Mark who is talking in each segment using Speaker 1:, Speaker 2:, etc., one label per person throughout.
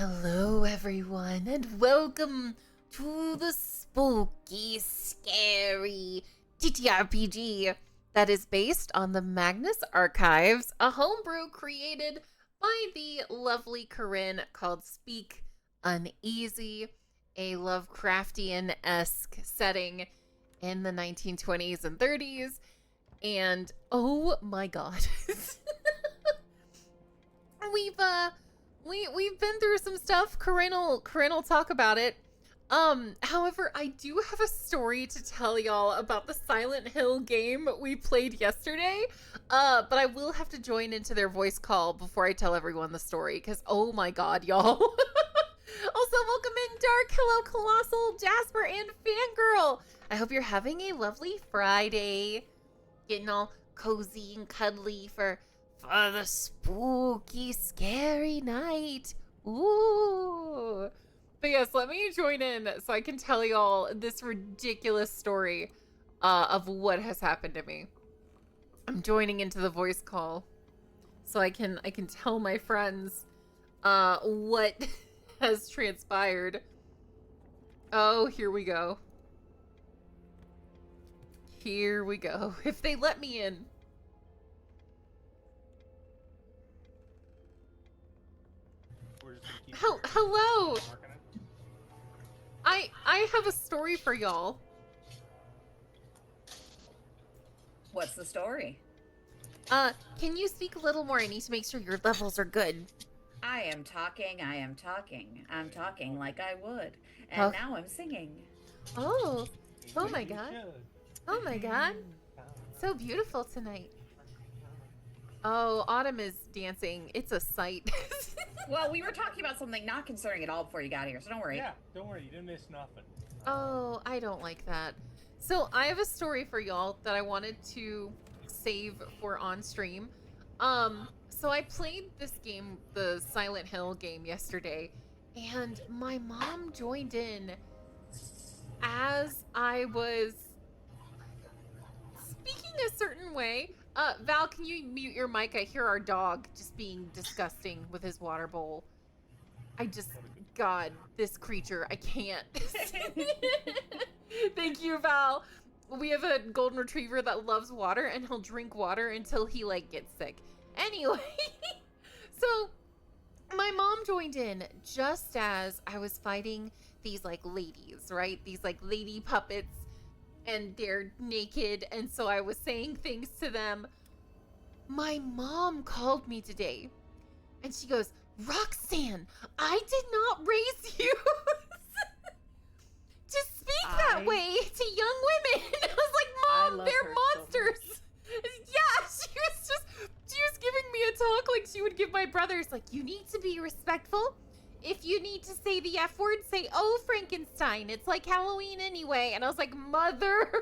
Speaker 1: Hello, everyone, and welcome to the spooky, scary TTRPG that is based on the Magnus Archives, a homebrew created by the lovely Corinne called Speak Uneasy, a Lovecraftian-esque setting in the 1920s and 30s. And oh my god, we've been through some stuff. Corinne will talk about it. However, I do have a story to tell y'all about the Silent Hill game we played yesterday. But I will have to join into their voice call before I tell everyone the story, because oh my god, y'all. Also, welcome in Dark, hello Colossal, Jasper, and Fangirl. I hope you're having a lovely Friday. Getting all cozy and cuddly for the spooky, scary night. Ooh. But yes, let me join in so I can tell y'all this ridiculous story of what has happened to me. I'm joining into the voice call so I can tell my friends what has transpired. Oh, here we go. Here we go. If they let me in. Hello. I have a story for y'all.
Speaker 2: What's the story?
Speaker 1: Can you speak a little more? I need to make sure your levels are good.
Speaker 2: I am talking. I'm talking like I would. And now I'm singing.
Speaker 1: Oh my god. Oh my god. So beautiful tonight. Oh, Autumn is dancing. It's a sight.
Speaker 2: Well, we were talking about something not concerning at all before you got here, so don't worry.
Speaker 3: Yeah, don't worry. You didn't miss nothing.
Speaker 1: Oh, I don't like that. So I have a story for y'all that I wanted to save for on stream. So I played this game, the Silent Hill game, yesterday, and my mom joined in as I was speaking a certain way. Val, can you mute your mic? I hear our dog just being disgusting with his water bowl. God, this creature, I can't. Thank you, Val. We have a golden retriever that loves water, and he'll drink water until he, gets sick. Anyway, so my mom joined in just as I was fighting these, ladies, right? These, lady puppets, and they're naked, and so I was saying things to them. My mom called me today, and she goes, Roxanne, I did not raise you to speak that way to young women. I was like, Mom, they're monsters. So yeah, she was giving me a talk like she would give my brothers. Like, you need to be respectful. If you need to say the F word, say, oh, Frankenstein. It's like Halloween anyway. And I was like, Mother.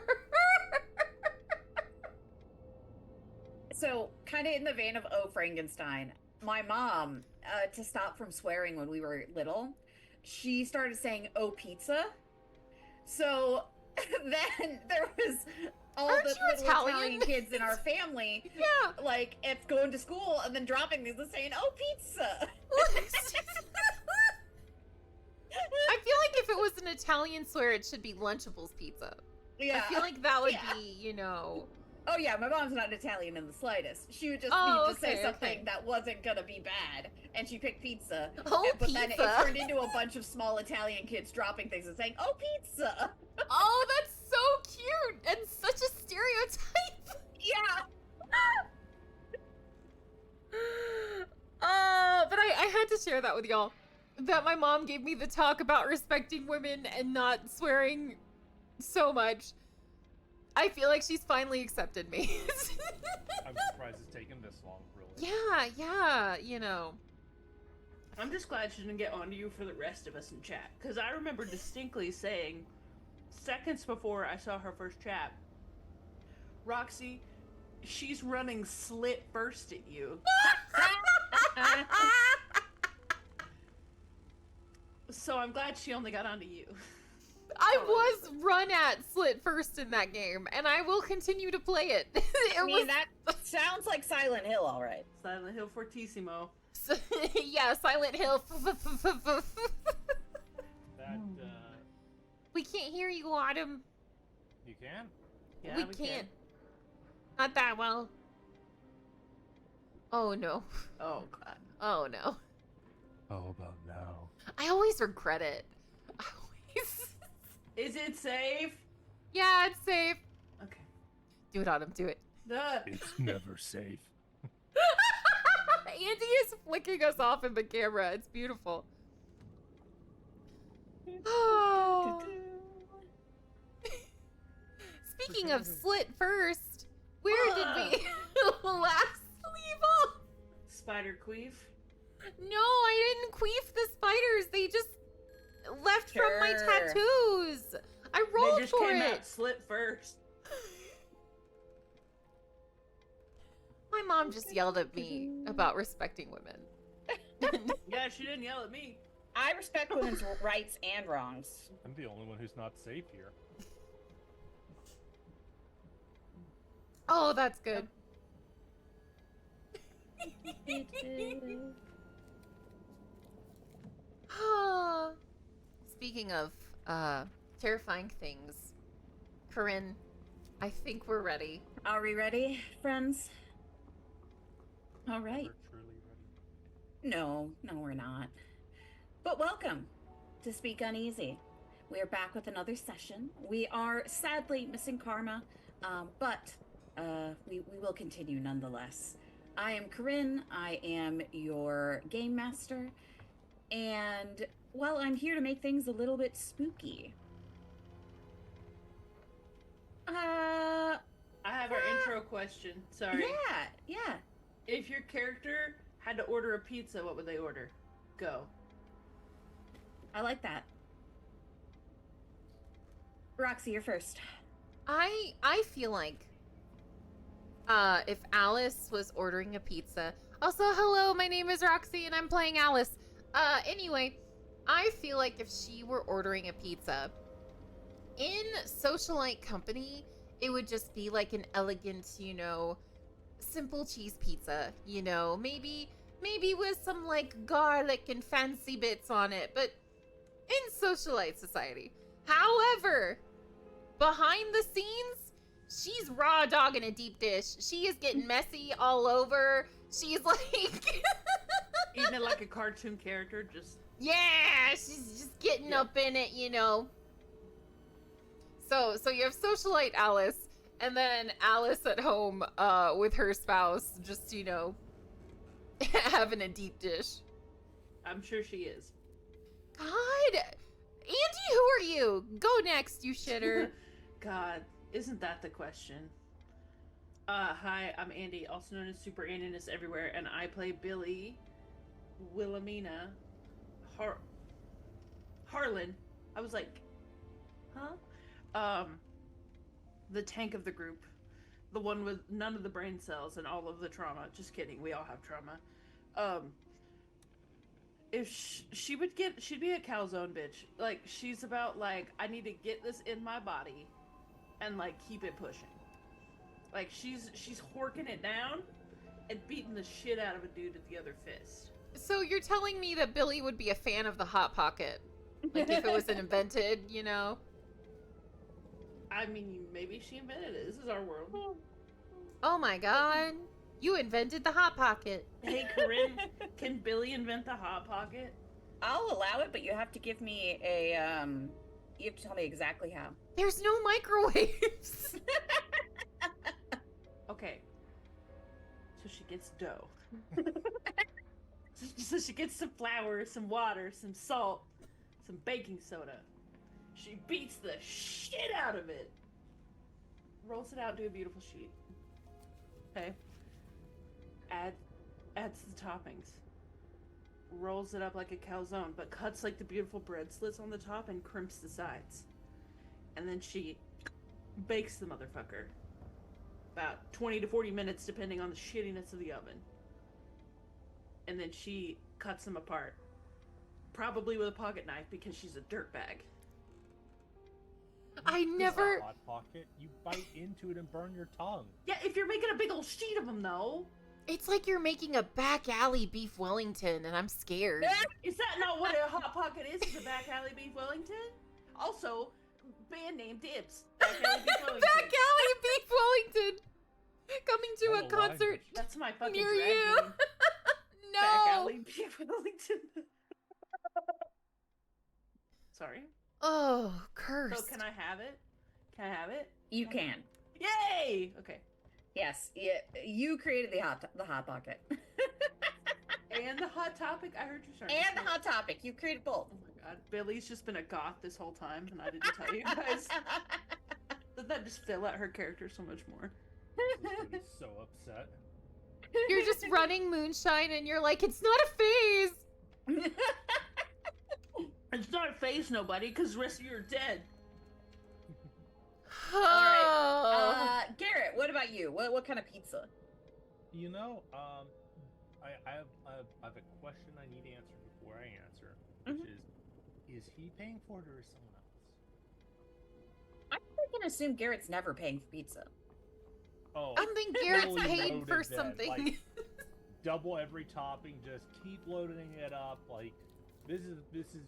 Speaker 2: So, kind of in the vein of oh, Frankenstein, my mom, to stop from swearing when we were little, she started saying oh, pizza. So, then there was all the little Italian kids in our family, if going to school and then dropping these and saying oh, pizza.
Speaker 1: I feel like if it was an Italian swear, it should be Lunchables pizza.
Speaker 2: Yeah.
Speaker 1: I feel like that would be,
Speaker 2: Oh yeah, my mom's not Italian in the slightest. She would just need to say something that wasn't gonna be bad, and she picked pizza.
Speaker 1: Oh,
Speaker 2: but
Speaker 1: pizza.
Speaker 2: Then it turned into a bunch of small Italian kids dropping things and saying, "Oh, pizza."
Speaker 1: Oh, that's so cute and such a stereotype.
Speaker 2: Yeah.
Speaker 1: But I had to share that with y'all. That my mom gave me the talk about respecting women and not swearing so much. I feel like she's finally accepted me.
Speaker 3: I'm surprised it's taken this long, really.
Speaker 1: Yeah,
Speaker 4: I'm just glad she didn't get onto you for the rest of us in chat, because I remember distinctly saying, seconds before I saw her first chat, Roxy, she's running slit first at you. So I'm glad she only got onto you.
Speaker 1: I was run at slit first in that game, and I will continue to play it.
Speaker 2: That sounds like Silent Hill, all right.
Speaker 4: Silent Hill Fortissimo.
Speaker 1: Yeah, Silent Hill.
Speaker 3: That,
Speaker 1: We can't hear you, Autumn.
Speaker 3: you can?
Speaker 4: Yeah,
Speaker 1: we
Speaker 4: can.
Speaker 1: can't. Not that well. Oh no.
Speaker 4: Oh god.
Speaker 1: Oh no.
Speaker 3: How about now?
Speaker 1: I always regret it. I always.
Speaker 4: Is it safe?
Speaker 1: Yeah, it's safe.
Speaker 4: Okay.
Speaker 1: Do it, Autumn. Do it.
Speaker 3: It's never safe.
Speaker 1: Andy is flicking us off in the camera. It's beautiful. Oh. Speaking of slit first, where did we last leave off?
Speaker 4: Spider queef.
Speaker 1: No, I didn't queef the spiders. They just left from my
Speaker 2: Sure.
Speaker 1: tattoos. I rolled
Speaker 4: They just
Speaker 1: for
Speaker 4: came
Speaker 1: it.
Speaker 4: out slit first.
Speaker 1: My mom just yelled at me about respecting women.
Speaker 4: Yeah, she didn't yell at me.
Speaker 2: I respect women's rights and wrongs.
Speaker 3: I'm the only one who's not safe here.
Speaker 1: Oh, that's good. Speaking of terrifying things, Corinne, I think we're ready.
Speaker 2: Are we ready, friends? All right.
Speaker 3: We're truly ready.
Speaker 2: No, we're not. But welcome to Speak Uneasy. We are back with another session. We are sadly missing Karma, but we will continue nonetheless. I am Corinne. I am your game master. And, well, I'm here to make things a little bit spooky.
Speaker 4: I have our intro question. Sorry.
Speaker 2: Yeah.
Speaker 4: If your character had to order a pizza, what would they order? Go.
Speaker 2: I like that. Roxy, you're first.
Speaker 1: I feel like if Alice was ordering a pizza. Also, hello, my name is Roxy and I'm playing Alice. Anyway, I feel like if she were ordering a pizza in socialite company, it would just be like an elegant, simple cheese pizza, maybe with some like garlic and fancy bits on it, but in socialite society. However, behind the scenes, she's raw dogging a deep dish. She is getting messy all over. She's like
Speaker 4: Eating it like a cartoon character, just...
Speaker 1: yeah, she's just getting up in it, So you have socialite Alice, and then Alice at home with her spouse, just, having a deep dish.
Speaker 4: I'm sure she is.
Speaker 1: God! Andy, who are you? Go next, you shitter.
Speaker 4: God, isn't that the question? Hi, I'm Andy, also known as Super Andiness Everywhere, and I play Billy Wilhelmina Harlan. I was like, huh? The tank of the group. The one with none of the brain cells and all of the trauma. Just kidding, we all have trauma. If she'd be a calzone bitch. Like, she's about, like, I need to get this in my body and, like, keep it pushing. Like, she's horking it down and beating the shit out of a dude with the other fist.
Speaker 1: So you're telling me that Billy would be a fan of the Hot Pocket? Like, if it was invented,
Speaker 4: I mean, maybe she invented it. This is our world.
Speaker 1: Oh my god. You invented the Hot Pocket.
Speaker 4: Hey, Corinne, can Billy invent the Hot Pocket?
Speaker 2: I'll allow it, but you have to give me you have to tell me exactly how.
Speaker 1: There's no microwaves.
Speaker 4: Okay. So she gets dough. So she gets some flour, some water, some salt, some baking soda. She beats the shit out of it. Rolls it out to a beautiful sheet. Okay. Adds the toppings. Rolls it up like a calzone, but cuts like the beautiful bread slits on the top and crimps the sides. And then she bakes the motherfucker. About 20 to 40 minutes, depending on the shittiness of the oven. And then she cuts them apart. Probably with a pocket knife, because she's a dirtbag.
Speaker 1: I never...
Speaker 3: Hot Pocket. You bite into it and burn your tongue.
Speaker 4: Yeah, if you're making a big old sheet of them, though.
Speaker 1: It's like you're making a back alley beef Wellington, and I'm scared.
Speaker 4: Is that not what a Hot Pocket is? Is a back alley beef Wellington? Also, band name Dibs. Back alley beef Wellington.
Speaker 1: Back alley beef Wellington! Coming to
Speaker 3: What
Speaker 1: a
Speaker 3: a line
Speaker 1: concert
Speaker 4: That's my fucking
Speaker 1: near
Speaker 4: drag
Speaker 1: you.
Speaker 4: name. Back
Speaker 1: No!
Speaker 4: alley beef Wellington. Sorry.
Speaker 1: Oh, curse.
Speaker 4: So can I have it? Can I have it?
Speaker 2: You can.
Speaker 4: Yay! Okay.
Speaker 2: Yes, you created the hot pocket.
Speaker 4: And the Hot Topic. I heard you starting.
Speaker 2: And the hot topic. You created both.
Speaker 4: Oh my god, Billy's just been a goth this whole time, and I didn't tell you guys. Doesn't that just fill out her character so much more?
Speaker 3: He's so upset.
Speaker 1: You're just running moonshine, and you're like, it's not a phase!
Speaker 4: It's not a phase, nobody, because the rest of you are dead.
Speaker 1: Oh.
Speaker 2: Garrett, what about you? What kind of pizza?
Speaker 3: You know, I have a question I need answered before I answer, which is he paying for it or is someone else?
Speaker 2: I'm gonna assume Garrett's never paying for pizza.
Speaker 3: Oh,
Speaker 1: I think Garrett's
Speaker 3: fully
Speaker 1: paid
Speaker 3: loaded
Speaker 1: for
Speaker 3: then,
Speaker 1: something.
Speaker 3: like, double every topping, just keep loading it up. Like this is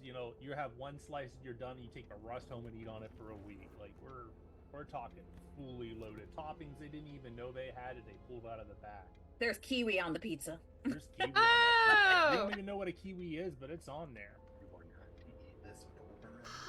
Speaker 3: you know, you have one slice and you're done. And you take the rest home and eat on it for a week. Like we're talking fully loaded toppings. They didn't even know they had it. They pulled out of the bag.
Speaker 2: There's kiwi on the pizza.
Speaker 3: There's kiwi on that. They
Speaker 1: Oh!
Speaker 3: don't even know what a kiwi is, but it's on there.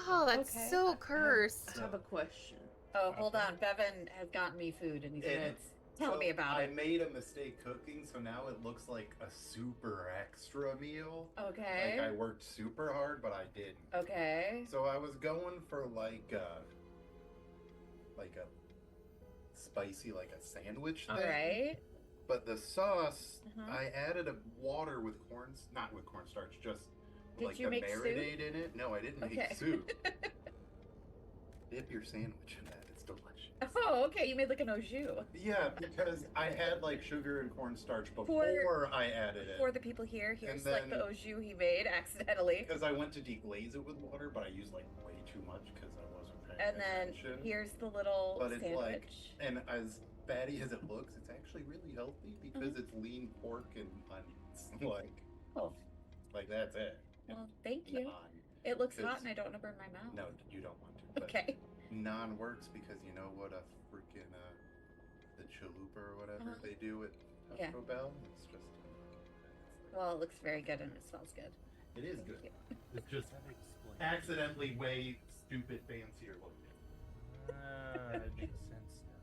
Speaker 1: Oh, that's
Speaker 2: Okay.
Speaker 1: so cursed.
Speaker 4: I have a question.
Speaker 2: Oh, hold
Speaker 3: Okay.
Speaker 2: on. Bevan has gotten me food and he's gonna tell
Speaker 5: So
Speaker 2: me about
Speaker 5: I
Speaker 2: it.
Speaker 5: made a mistake cooking, so now it looks like a super extra meal.
Speaker 2: Okay.
Speaker 5: Like I worked super hard, but I didn't.
Speaker 2: Okay.
Speaker 5: So I was going for like a spicy, like a sandwich thing.
Speaker 2: All right.
Speaker 5: But the sauce,
Speaker 2: Uh-huh.
Speaker 5: I added a water with not with cornstarch, just
Speaker 2: Did
Speaker 5: like
Speaker 2: you
Speaker 5: the
Speaker 2: make soup?
Speaker 5: marinade in it. No, I didn't
Speaker 2: Okay.
Speaker 5: make soup. Dip your sandwich in that; it's delicious.
Speaker 2: Oh, okay. You made like an au jus.
Speaker 5: Yeah, because I had like sugar and cornstarch before I added it.
Speaker 2: For the people here, here's
Speaker 5: And
Speaker 2: like the
Speaker 5: then-
Speaker 2: au jus he made accidentally.
Speaker 5: Because I went to deglaze it with water, but I used like way too much because I wasn't paying
Speaker 2: And then
Speaker 5: attention.
Speaker 2: here's the little
Speaker 5: But it's
Speaker 2: sandwich.
Speaker 5: like, and as fatty as it looks, it's actually really healthy because it's lean pork and onions.
Speaker 2: Oh,
Speaker 5: like that's it.
Speaker 2: well, thank you.
Speaker 5: Non.
Speaker 2: It looks hot
Speaker 5: Because-
Speaker 2: and I don't want to burn my mouth.
Speaker 5: No, you don't want to. But
Speaker 2: Okay.
Speaker 5: non works because you know what a freaking the chalupa or whatever
Speaker 2: Uh-huh.
Speaker 5: they do at
Speaker 2: Yeah.
Speaker 5: Taco Bell. It's just.
Speaker 2: Well, it looks very good and it smells good.
Speaker 5: It is
Speaker 2: Thank
Speaker 5: good.
Speaker 2: you.
Speaker 5: It's just
Speaker 3: That explains.
Speaker 5: accidentally way stupid fancier looking.
Speaker 3: That makes sense now.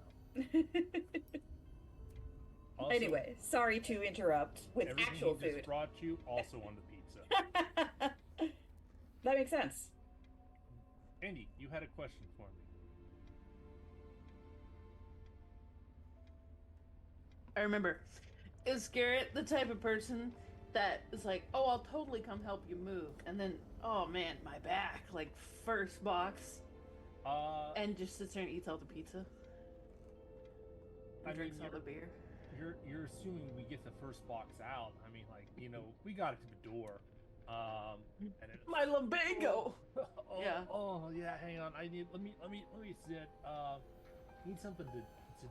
Speaker 3: Also,
Speaker 2: Anyway, sorry to interrupt with
Speaker 3: everything
Speaker 2: actual
Speaker 3: he just
Speaker 2: food.
Speaker 3: brought you also on the pizza.
Speaker 2: That makes sense.
Speaker 3: Andy, you had a question for me.
Speaker 4: I remember. Is Garrett the type of person that is like, oh, I'll totally come help you move, and then, oh man, my back, like first box, and just sits there and eats all the pizza
Speaker 3: I
Speaker 4: and
Speaker 3: mean,
Speaker 4: drinks all the beer?
Speaker 3: you're assuming we get the first box out. I mean, like, you know, we got it to the door. And it,
Speaker 4: My lumbago.
Speaker 3: oh,
Speaker 4: Yeah.
Speaker 3: Oh yeah. Hang on. I need. Let me sit. Need something to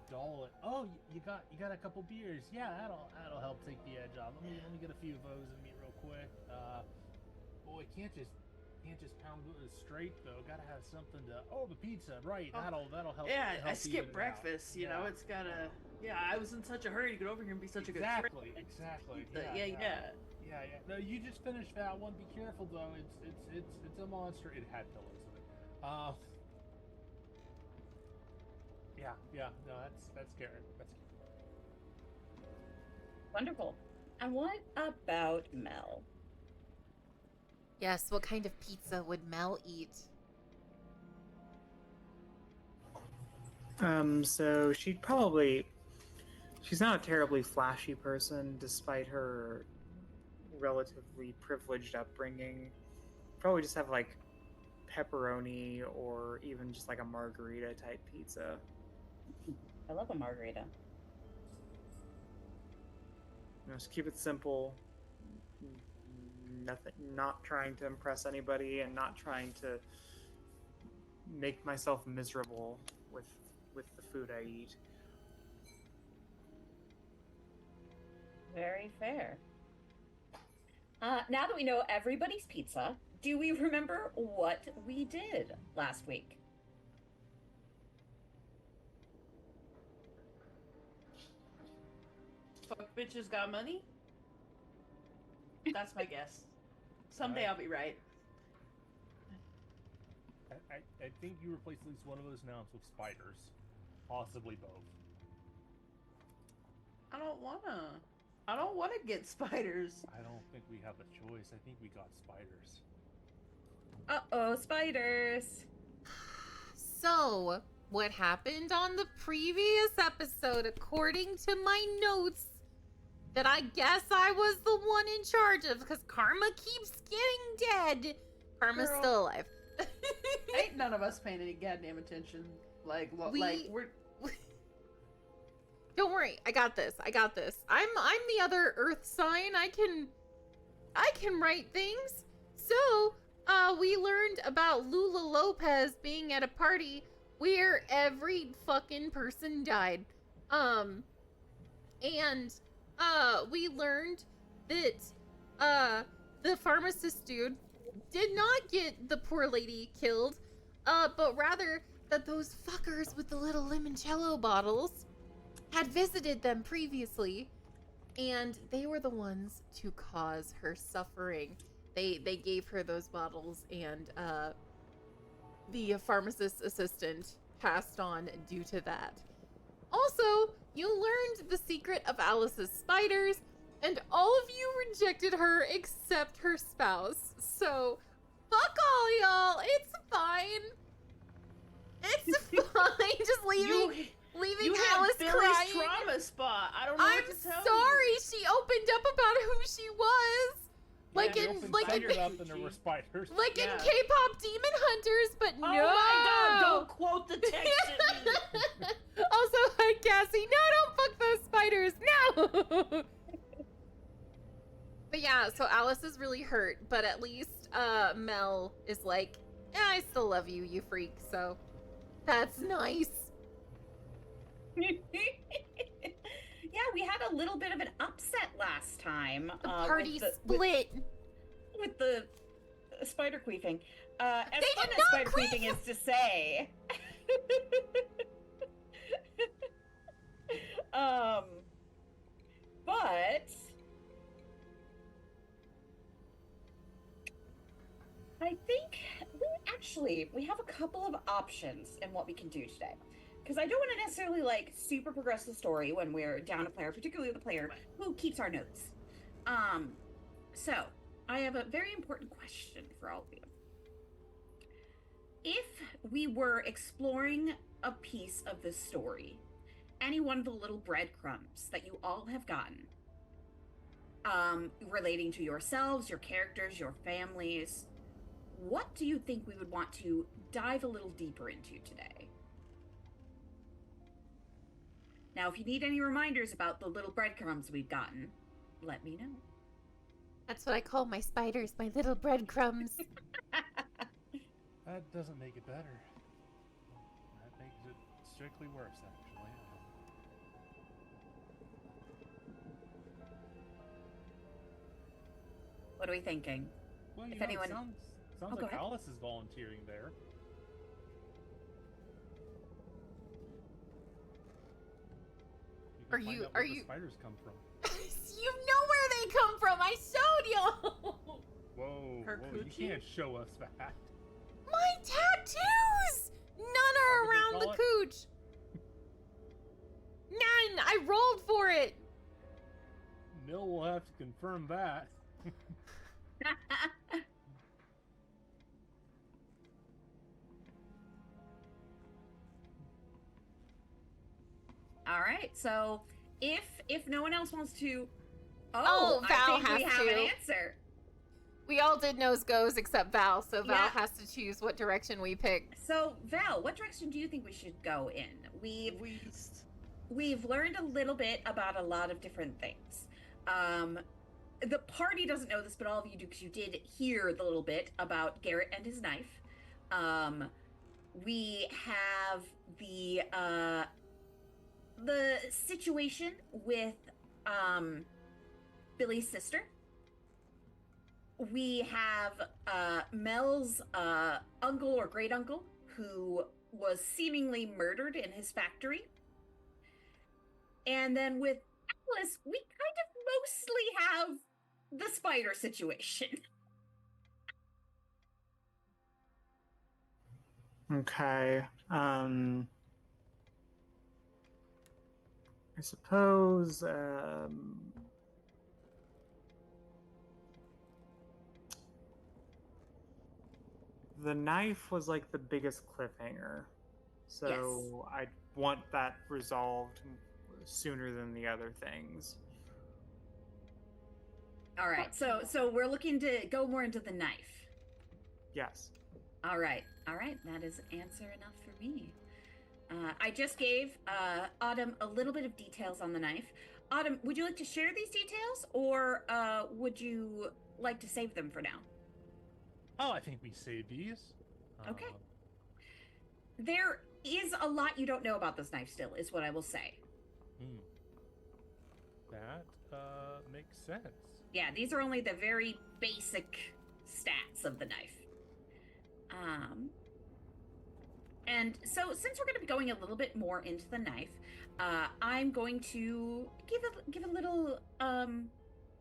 Speaker 3: dull it. Oh, you got a couple beers. Yeah, that'll help take the edge off. Let me get a few of those and meet real quick. Boy, can't just pound it straight though. Gotta have something to. Oh, the pizza. Right.
Speaker 4: Oh.
Speaker 3: That'll help.
Speaker 4: Yeah,
Speaker 3: help
Speaker 4: I
Speaker 3: even
Speaker 4: skipped
Speaker 3: it
Speaker 4: breakfast.
Speaker 3: out.
Speaker 4: You know,
Speaker 3: Yeah.
Speaker 4: it's gotta. Yeah, I was in such a hurry to get over here and be such a good friend.
Speaker 3: Exactly.
Speaker 4: But
Speaker 3: Yeah.
Speaker 4: yeah.
Speaker 3: No, you just finished that one. Be careful though. It's a monster. It had pillows in it. Yeah. No, that's Garrett. That's
Speaker 2: Wonderful. And what about Mel?
Speaker 1: Yes, what kind of pizza would Mel eat?
Speaker 6: So she's not a terribly flashy person, despite her relatively privileged upbringing. Probably just have like pepperoni or even just like a margarita type pizza.
Speaker 2: I love a margarita.
Speaker 6: Just keep it simple. Nothing, not trying to impress anybody, and not trying to make myself miserable with the food I eat.
Speaker 2: Very fair. Now that we know everybody's pizza, do we remember what we did last week?
Speaker 4: Fuck bitches got money? That's my guess. Someday I'll be right.
Speaker 3: I think you replaced at least one of those nouns with spiders. Possibly both.
Speaker 4: I don't wanna get spiders.
Speaker 3: I don't think we have a choice. I think we got spiders.
Speaker 2: Uh-oh, spiders.
Speaker 1: So, what happened on the previous episode, according to my notes, that I guess I was the one in charge of, because Karma keeps getting dead. Karma's
Speaker 4: Girl.
Speaker 1: still alive.
Speaker 4: Ain't none of us paying any goddamn attention. Like, what? We're.
Speaker 1: Don't worry, I got this. I'm the other Earth sign. I can write things. So, we learned about Lula Lopez being at a party where every fucking person died. And we learned that the pharmacist dude did not get the poor lady killed, but rather that those fuckers with the little limoncello bottles had visited them previously, and they were the ones to cause her suffering. They gave her those bottles, and the pharmacist assistant passed on due to that. Also, you learned the secret of Alice's spiders, and all of you rejected her except her spouse. So, fuck all y'all. It's fine. It's fine. Just leaving
Speaker 4: You
Speaker 1: Alice
Speaker 4: hit Billy's
Speaker 1: crying.
Speaker 4: trauma spot. I don't know
Speaker 1: I'm
Speaker 4: what to tell
Speaker 1: sorry.
Speaker 4: you.
Speaker 1: She opened up about who she was. Like
Speaker 3: They
Speaker 1: in
Speaker 3: opened
Speaker 1: like in
Speaker 3: spiders up and there were spiders.
Speaker 1: like in
Speaker 4: Yeah.
Speaker 1: K-pop Demon Hunters, but
Speaker 4: Oh
Speaker 1: no.
Speaker 4: my god, don't quote the text at me.
Speaker 1: Also, hi Cassie. No, don't fuck those spiders. No. But yeah, so Alice is really hurt, but at least Mel is like, I still love you, you freak. So that's nice.
Speaker 2: Yeah, we had a little bit of an upset last time.
Speaker 1: The party
Speaker 2: with
Speaker 1: split.
Speaker 2: with the spider queefing. As
Speaker 1: They
Speaker 2: fun
Speaker 1: did
Speaker 2: as
Speaker 1: not
Speaker 2: spider
Speaker 1: queef!
Speaker 2: queefing is to say. But I think we have a couple of options in what we can do today. Because I don't want to necessarily like super progress the story when we're down a player, particularly the player who keeps our notes. So I have a very important question for all of you. If we were exploring a piece of this story, any one of the little breadcrumbs that you all have gotten, relating to yourselves, your characters, your families, what do you think we would want to dive a little deeper into today? Now, if you need any reminders about the little breadcrumbs we've gotten, let me know.
Speaker 1: That's what I call my spiders, my little breadcrumbs.
Speaker 3: That doesn't make it better. That makes it strictly worse, actually.
Speaker 2: What are we thinking?
Speaker 3: Well, you
Speaker 2: If
Speaker 3: know,
Speaker 2: anyone-
Speaker 3: it sounds
Speaker 2: Oh, go
Speaker 3: like
Speaker 2: ahead.
Speaker 3: Alice is volunteering there.
Speaker 1: Are
Speaker 3: can find
Speaker 1: you-
Speaker 3: out where
Speaker 1: are
Speaker 3: the
Speaker 1: you-
Speaker 3: spiders come from?
Speaker 1: You know where they come from. I showed you.
Speaker 3: Whoa,
Speaker 4: Her
Speaker 3: whoa, you
Speaker 4: coochie?
Speaker 3: can't show us that.
Speaker 1: My tattoos. None are
Speaker 3: What would they
Speaker 1: around the
Speaker 3: call it?
Speaker 1: cooch. None. I rolled for it.
Speaker 3: Mill will have to confirm that.
Speaker 2: All right, so if no one else wants to,
Speaker 1: Oh, Val
Speaker 2: I think we
Speaker 1: has
Speaker 2: have
Speaker 1: to.
Speaker 2: an answer.
Speaker 1: We all did nose goes except Val, so Val
Speaker 2: Yeah.
Speaker 1: has to choose what direction we pick.
Speaker 2: So Val, what direction do you think we should go in?
Speaker 4: Least.
Speaker 2: We've learned a little bit about a lot of different things. The party doesn't know this, but all of you do because you did hear the little bit about Garrett and his knife. We have the situation with Billy's sister. We have Mel's uncle or great uncle, who was seemingly murdered in his factory. And then with Alice, we kind of mostly have the spider situation.
Speaker 6: Okay. I suppose. The knife was like the biggest cliffhanger, so I want that resolved sooner than the other things.
Speaker 2: All right, so we're looking to go more into the knife.
Speaker 6: Yes.
Speaker 2: All right, that is answer enough for me. I just gave Autumn a little bit of details on the knife. Autumn, would you like to share these details, or would you like to save them for now?
Speaker 3: Oh, I think we save these.
Speaker 2: Okay. There is a lot you don't know about this knife still, is what I will say.
Speaker 3: That makes sense.
Speaker 2: Yeah, these are only the very basic stats of the knife. And so since we're going to be going a little bit more into the knife, I'm going to give a little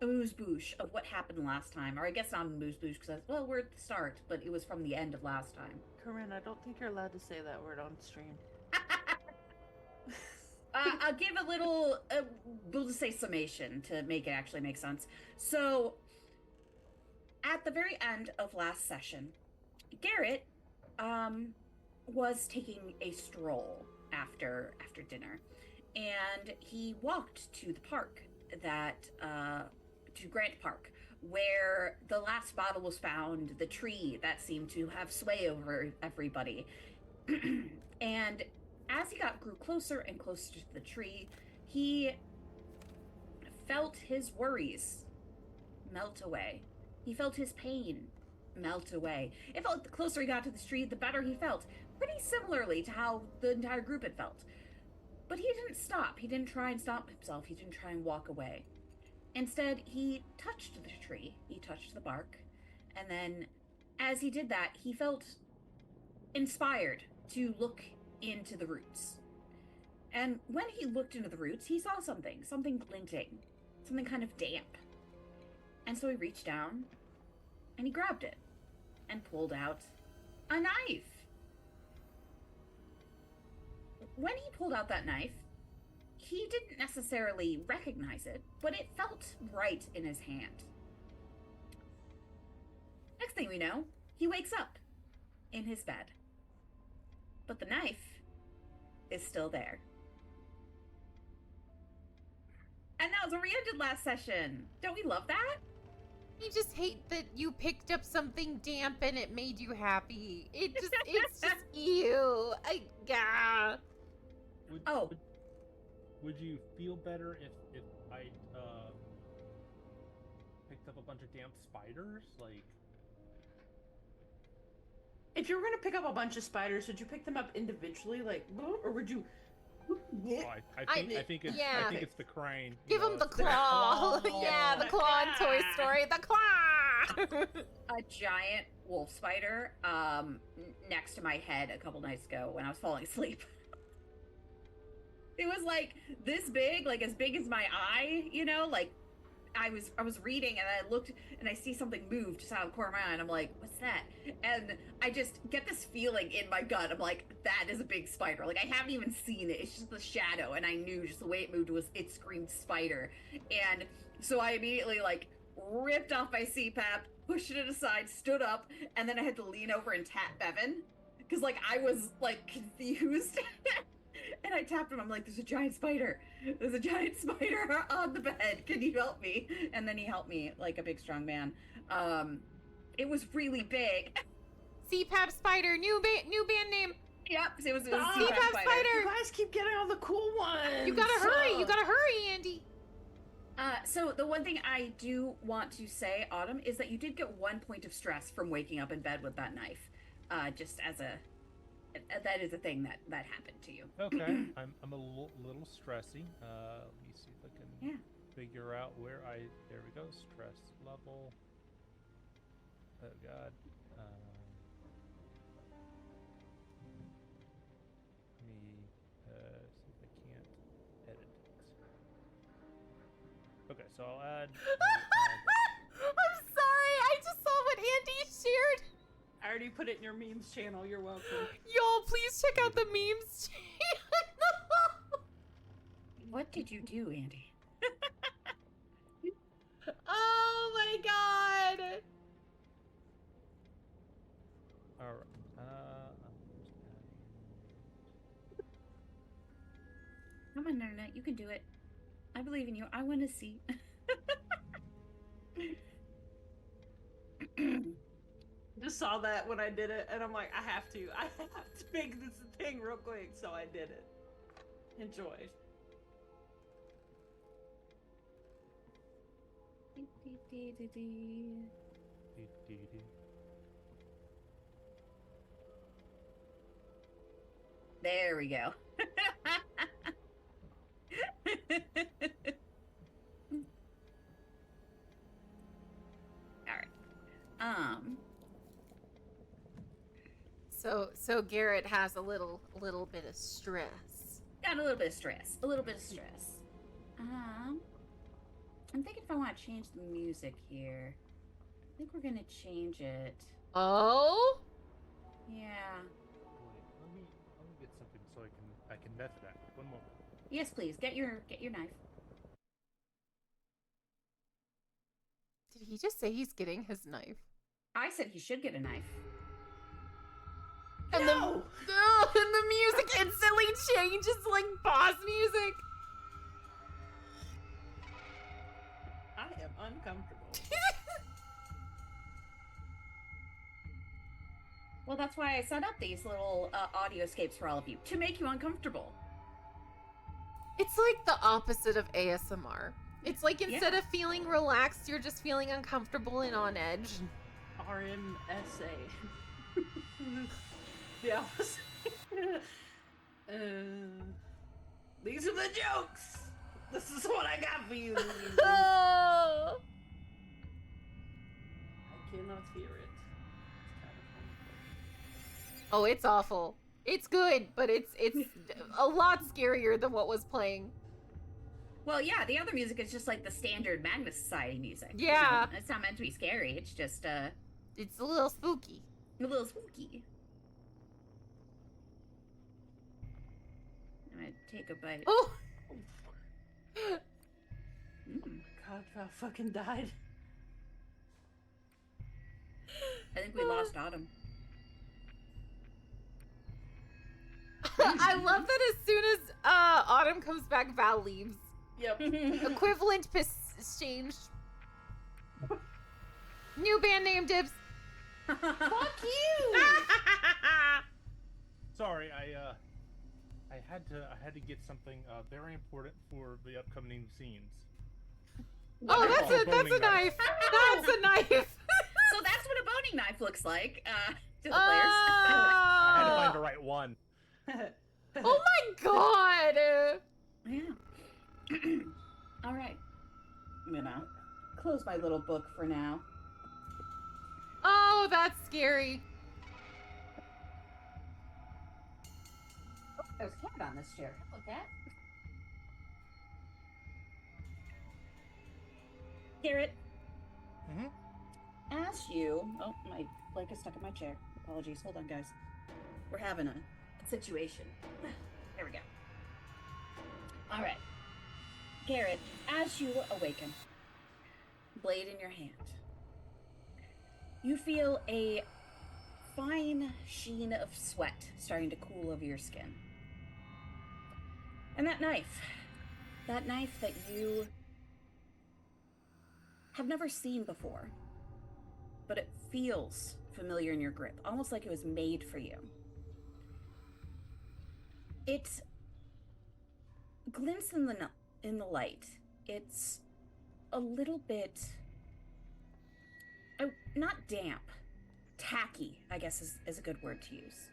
Speaker 2: amuse-bouche of what happened last time. Or I guess not amuse-bouche because, well, we're at the start, but it was from the end of last time.
Speaker 4: Corinne, I don't think you're allowed to say that word on stream.
Speaker 2: I'll give a little, we'll just say summation to make it actually make sense. So, at the very end of last session, Garrett was taking a stroll after dinner, and he walked to the park to Grant Park, where the last bottle was found, the tree that seemed to have sway over everybody. And as he grew closer and closer to the tree, he felt his worries melt away. He felt his pain melt away. It felt like the closer he got to the tree, the better he felt. Pretty similarly to how the entire group had felt. But he didn't stop. He didn't try and stop himself. He didn't try and walk away. Instead, he touched the tree. He touched the bark. And then, as he did that, he felt inspired to look into the roots. And when he looked into the roots, he saw something glinting, something kind of damp. And so he reached down and he grabbed it and pulled out a knife. When he pulled out that knife, he didn't necessarily recognize it, but it felt right in his hand. Next thing we know, he wakes up in his bed. But the knife is still there. And that was where we ended last session. Don't we love that?
Speaker 1: I just hate that you picked up something damp and it made you happy. It's just ew.
Speaker 3: Would you feel better if I picked up a bunch of damn spiders? Like,
Speaker 4: If you were gonna pick up a bunch of spiders, would you pick them up individually, like, or would you?
Speaker 3: oh, I think it's the crane.
Speaker 1: Give him the claw. Yeah, the claw in Toy Story. The claw.
Speaker 2: A giant wolf spider next to my head a couple nights ago when I was falling asleep. It was like this big, like as big as my eye, you know, like I was reading and I looked and I see something move just out of the corner of my eye and I'm like, what's that? And I just get this feeling in my gut. I'm like, that is a big spider. Like I haven't even seen it. It's just the shadow. And I knew just the way it moved it screamed spider. And so I immediately like ripped off my CPAP, pushed it aside, stood up, and then I had to lean over and tap Bevan. Cause like I was like confused. And I tapped him. I'm like, there's a giant spider. There's a giant spider on the bed. Can you help me? And then he helped me like a big, strong man. It was really big.
Speaker 1: CPAP Spider, new band name.
Speaker 2: Yep, it was a
Speaker 1: CPAP
Speaker 2: CPAP
Speaker 1: spider.
Speaker 4: You guys keep getting all the cool ones.
Speaker 1: You gotta hurry, Andy.
Speaker 2: So the one thing I do want to say, Autumn, is that you did get 1 point of stress from waking up in bed with that knife. Just as that is a thing that happened to you.
Speaker 3: Okay, I'm a little stressy. Let me see if I can figure out where there we go, stress level. Oh god. Let me see if I can't edit it. Okay, so I'll add.
Speaker 1: I'm sorry, I just saw what Andy shared.
Speaker 4: I already put it in your memes channel. You're welcome.
Speaker 1: Y'all, please check out the memes channel.
Speaker 2: What did you do, Andy?
Speaker 1: Oh my god.
Speaker 3: All right. I'm just
Speaker 2: Come on, Internet, you can do it. I believe in you. I want to see.
Speaker 4: Just saw that when I did it, and I'm like, I have to make this a thing real quick, so I did it. Enjoy.
Speaker 2: There we go. All right.
Speaker 1: So Garrett has a little bit of stress.
Speaker 2: Got a little bit of stress. A little bit of stress. I'm thinking if I want to change the music here. I think we're gonna change it.
Speaker 1: Oh?
Speaker 2: Yeah.
Speaker 3: wait, let me get something so I can method that. One moment.
Speaker 2: Yes, please. Get your knife.
Speaker 1: Did he just say he's getting his knife?
Speaker 2: I said he should get a knife.
Speaker 1: And
Speaker 4: No!
Speaker 1: and the music instantly changes like boss music.
Speaker 4: I am uncomfortable.
Speaker 2: Well, that's why I set up these little audio escapes for all of you to make you uncomfortable.
Speaker 1: It's like the opposite of ASMR. It's like instead of feeling relaxed, you're just feeling uncomfortable and on edge.
Speaker 4: RMSA. The opposite. These are the jokes. This is what I got for you.
Speaker 1: Oh.
Speaker 4: I cannot hear it.
Speaker 1: Oh, it's awful. It's good, but it's a lot scarier than what was playing.
Speaker 2: Well, yeah, the other music is just like the standard Magnus Society music.
Speaker 1: Yeah.
Speaker 2: You know? It's not meant to be scary. It's just
Speaker 1: It's a little spooky.
Speaker 2: a little spooky. I'm gonna take a bite.
Speaker 1: Oh.
Speaker 4: God, I fucking died.
Speaker 2: I think we lost Autumn.
Speaker 1: I love that as soon as Autumn comes back, Val leaves.
Speaker 4: Yep.
Speaker 1: Equivalent exchanged. New band name, Dibs.
Speaker 4: Fuck you!
Speaker 3: Sorry, I had to get something very important for the upcoming scenes.
Speaker 1: Oh, that's a knife. That's a knife.
Speaker 2: So that's what a boning knife looks like to the players.
Speaker 3: I had to find the right one.
Speaker 1: Oh my god.
Speaker 2: Yeah. All right. I'm gonna close my little book for now.
Speaker 1: Oh, that's scary.
Speaker 2: Oh, there's a cat on this chair. Hello, cat. Garrett.
Speaker 3: Mm-hmm.
Speaker 2: As you... Oh, my blanket stuck in my chair. Apologies. Hold on, guys. We're having a situation. There we go. All right. Garrett, as you awaken, blade in your hand, you feel a fine sheen of sweat starting to cool over your skin. And that knife that you have never seen before, but it feels familiar in your grip, almost like it was made for you. It glints in the light. It's a little bit, not damp, tacky, I guess is a good word to use.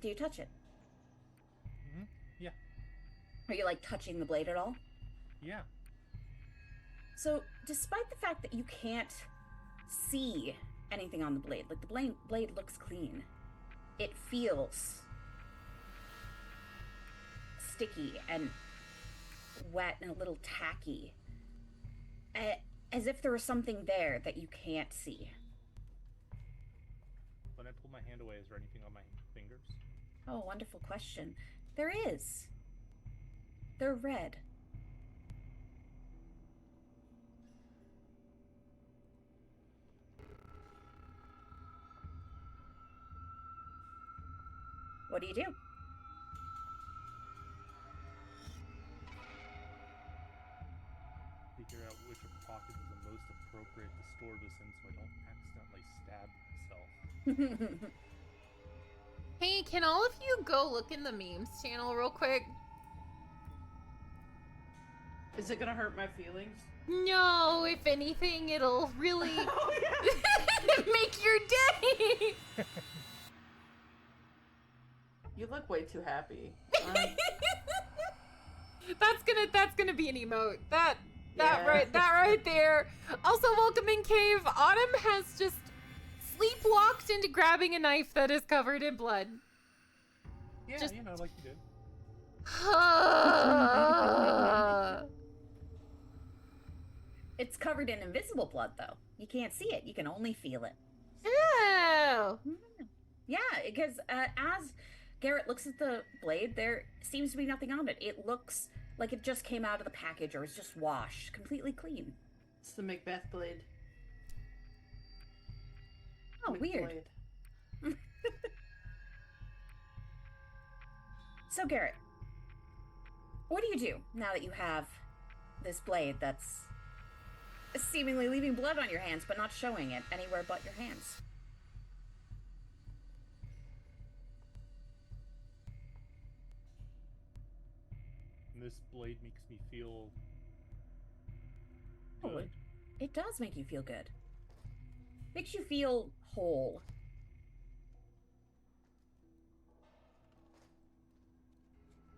Speaker 2: Do you touch it?
Speaker 3: Mm-hmm. Yeah.
Speaker 2: Are you like touching the blade at all?
Speaker 3: Yeah.
Speaker 2: So, despite the fact that you can't see anything on the blade, like the blade looks clean, it feels sticky and wet and a little tacky, as if there was something there that you can't see.
Speaker 3: When I pull my hand away, is there anything on my fingers?
Speaker 2: Oh, wonderful question. There is. They're red. What do you do?
Speaker 3: Figure out which pocket is the most appropriate to store this in so I don't accidentally stab myself.
Speaker 1: Hey, can all of you go look in the memes channel real quick?
Speaker 4: Is it gonna hurt my feelings?
Speaker 1: No, if anything, it'll really
Speaker 4: Oh, yeah.
Speaker 1: make your day.
Speaker 4: You look way too happy.
Speaker 1: That's gonna be an emote. That
Speaker 4: Yeah.
Speaker 1: right there. Also, welcome in cave. Autumn has just sleepwalked into grabbing a knife that is covered in blood.
Speaker 3: Yeah,
Speaker 1: Just-
Speaker 3: you know, like you did.
Speaker 2: It's covered in invisible blood, though. You can't see it. You can only feel it.
Speaker 1: Oh.
Speaker 2: Yeah, because as Garrett looks at the blade, there seems to be nothing on it. It looks like it just came out of the package or is just washed, completely clean.
Speaker 4: It's the Macbeth blade.
Speaker 2: Oh, weird.
Speaker 4: Blade.
Speaker 2: So, Garrett, what do you do now that you have this blade that's seemingly leaving blood on your hands, but not showing it anywhere but your hands?
Speaker 3: And this blade makes me feel
Speaker 2: Oh,
Speaker 3: good.
Speaker 2: it does make you feel good. Makes you feel whole.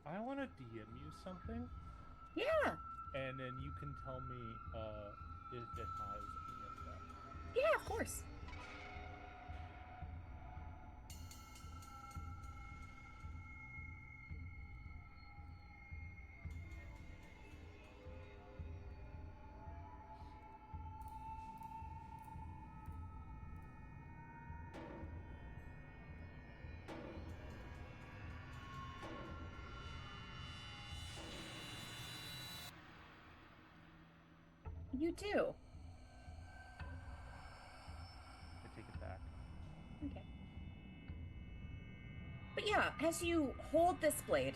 Speaker 3: I want to DM you something,
Speaker 2: Yeah,
Speaker 3: and then you can tell me if it has any effect.
Speaker 2: yeah, of course. You do.
Speaker 3: I take it back.
Speaker 2: Okay. But yeah, as you hold this blade,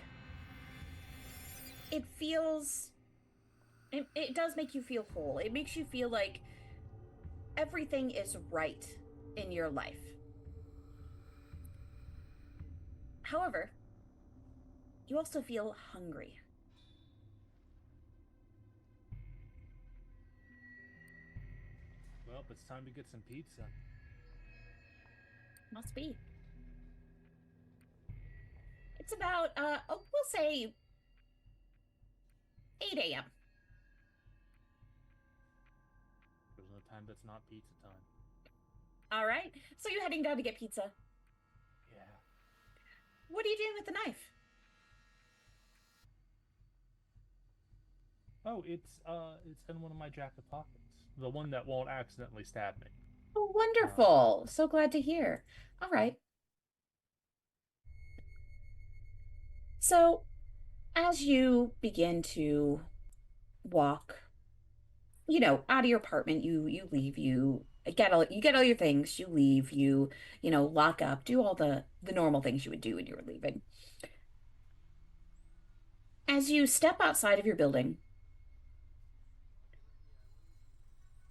Speaker 2: it feels. It does make you feel whole. It makes you feel like everything is right in your life. However, you also feel hungry.
Speaker 3: Well, it's time to get some pizza.
Speaker 2: Must be. It's about, we'll say 8 a.m.
Speaker 3: There's no time that's not pizza time.
Speaker 2: All right. So you're heading down to get pizza.
Speaker 3: Yeah.
Speaker 2: What are you doing with the knife?
Speaker 3: Oh, it's in one of my jacket pockets. The one that won't accidentally stab me.
Speaker 2: Oh, wonderful. So glad to hear. All right. So, as you begin to walk, out of your apartment, you leave, you get all your things, you leave, lock up, do all the normal things you would do when you were leaving. As you step outside of your building,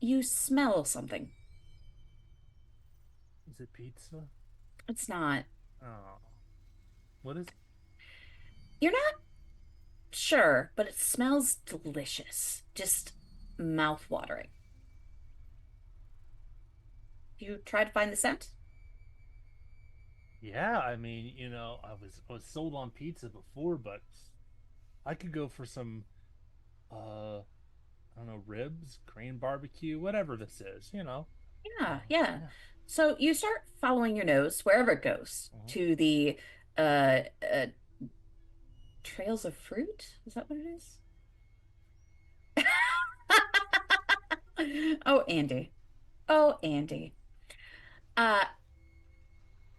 Speaker 2: you smell something.
Speaker 3: Is it pizza?
Speaker 2: It's not.
Speaker 3: Oh. What is?
Speaker 2: You're not sure, but it smells delicious. Just mouth-watering. You try to find the scent?
Speaker 3: Yeah, I mean, I was sold on pizza before, but I could go for some I don't know, ribs, Korean barbecue, whatever this is, you know.
Speaker 2: Yeah. So you start following your nose wherever it goes
Speaker 3: Mhm.
Speaker 2: to the uh, uh trails of fruit. Is that what it is? Oh, Andy. Oh, Andy. Uh,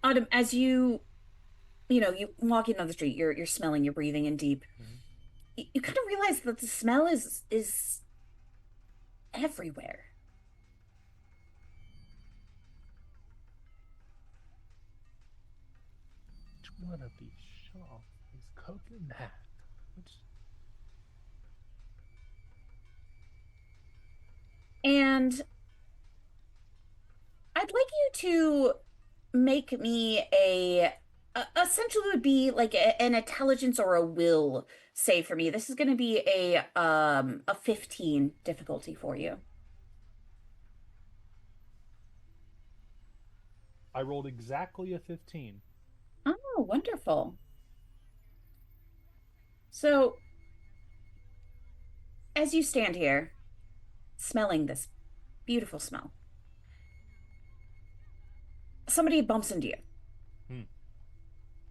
Speaker 2: Autumn, as you walking down the street, you're smelling, you're breathing in deep.
Speaker 3: Mhm.
Speaker 2: You kind of realize that the smell is everywhere.
Speaker 3: Which one of these shops is cooking that? Which
Speaker 2: And I'd like you to make me essentially would be like an intelligence or a will save for me. This is going to be a 15 difficulty for you.
Speaker 3: I rolled exactly a 15.
Speaker 2: Oh, wonderful. So, as you stand here smelling this beautiful smell, somebody bumps into you.
Speaker 3: Hmm.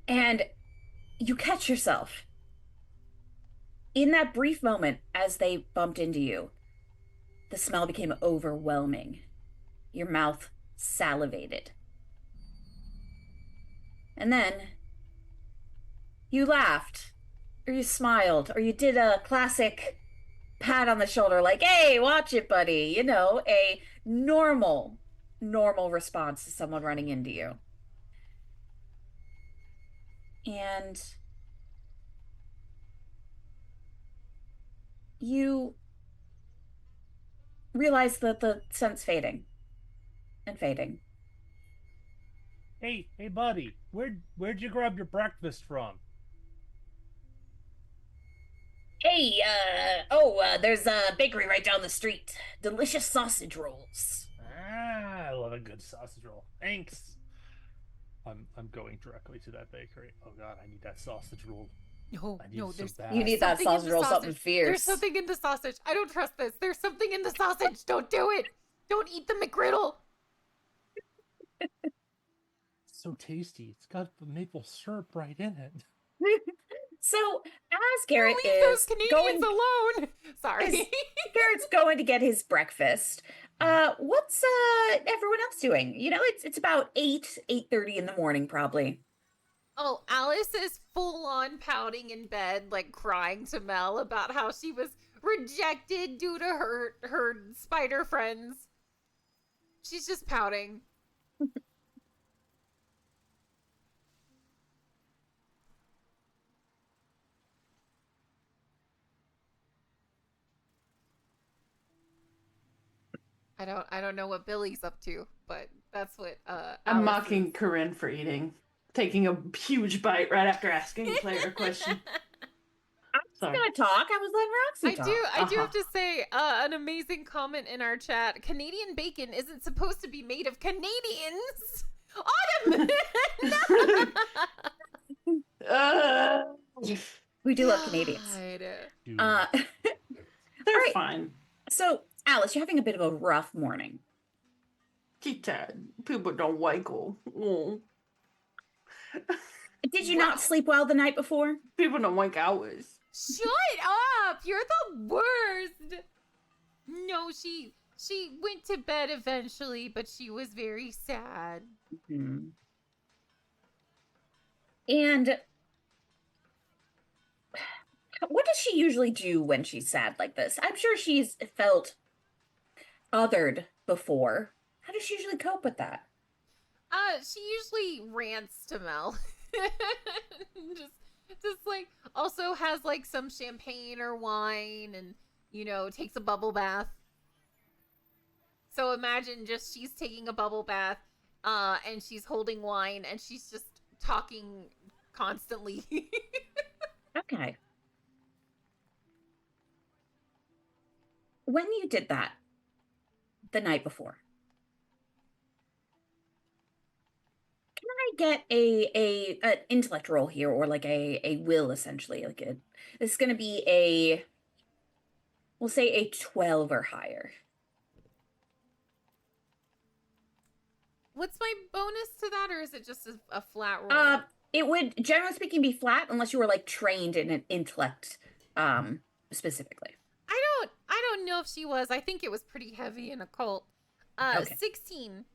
Speaker 2: And you catch yourself in that brief moment as they bumped into you. The smell became overwhelming. Your mouth salivated. And then you laughed, or you smiled, or you did a classic pat on the shoulder, like, hey, watch it, buddy. A normal response to someone running into you. And you realize that the scent's fading and fading.
Speaker 3: Hey, buddy, where'd you grab your breakfast from?
Speaker 2: Hey, there's a bakery right down the street. Delicious sausage rolls.
Speaker 3: Ah, I love a good sausage roll. Thanks. I'm going directly to that bakery. Oh God, I need that sausage roll.
Speaker 1: No,
Speaker 3: I need
Speaker 1: no,
Speaker 3: it so
Speaker 1: there's
Speaker 3: bad.
Speaker 2: You need that
Speaker 1: something in
Speaker 2: sausage
Speaker 1: the
Speaker 2: roll,
Speaker 1: sausage.
Speaker 2: something fierce.
Speaker 1: There's something in the sausage. I don't trust this. There's something in the sausage. Don't do it. Don't eat the McGriddle.
Speaker 3: So tasty. It's got the maple syrup right in it.
Speaker 2: So, as Garrett
Speaker 1: Leave those
Speaker 2: is
Speaker 1: Canadians
Speaker 2: going,
Speaker 1: alone. Sorry.
Speaker 2: as Garrett's going to get his breakfast, what's everyone else doing? It's about 8:30 in the morning, probably.
Speaker 1: Oh, Alice is full on pouting in bed, like crying to Mel about how she was rejected due to her spider friends. She's just pouting. I don't know what Billy's up to, but that's what
Speaker 4: I'm
Speaker 1: Alice
Speaker 4: mocking
Speaker 1: is.
Speaker 4: Corinne for eating, taking a huge bite right after asking the player a question.
Speaker 2: I was
Speaker 4: Sorry.
Speaker 2: gonna talk. I was letting Roxy talk.
Speaker 1: I do have to say an amazing comment in our chat. Canadian bacon isn't supposed to be made of Canadians. Autumn.
Speaker 2: We do love Canadians.
Speaker 3: Dude.
Speaker 4: They're
Speaker 2: Alright.
Speaker 4: fine.
Speaker 2: So, Alice, you're having a bit of a rough morning.
Speaker 4: People don't wiggle.
Speaker 2: Did you not sleep well the night before?
Speaker 4: People don't wake hours.
Speaker 1: Shut up! You're the worst. No, she went to bed eventually, but she was very sad.
Speaker 2: Mm-hmm. And what does she usually do when she's sad like this? I'm sure she's felt othered before. How does she usually cope with that?
Speaker 1: She usually rants to Mel. just like also has like some champagne or wine and takes a bubble bath. So imagine just she's taking a bubble bath and she's holding wine and she's just talking constantly.
Speaker 2: Okay. When you did that the night before, can I get an intellect roll here, or like a will, essentially? This is going to be We'll say a 12 or higher.
Speaker 1: What's my bonus to that, or is it just a flat roll?
Speaker 2: It would, generally speaking, be flat unless you were like trained in an intellect, specifically.
Speaker 1: I don't know if she was. I think it was pretty heavy in occult.
Speaker 2: Okay.
Speaker 1: 16.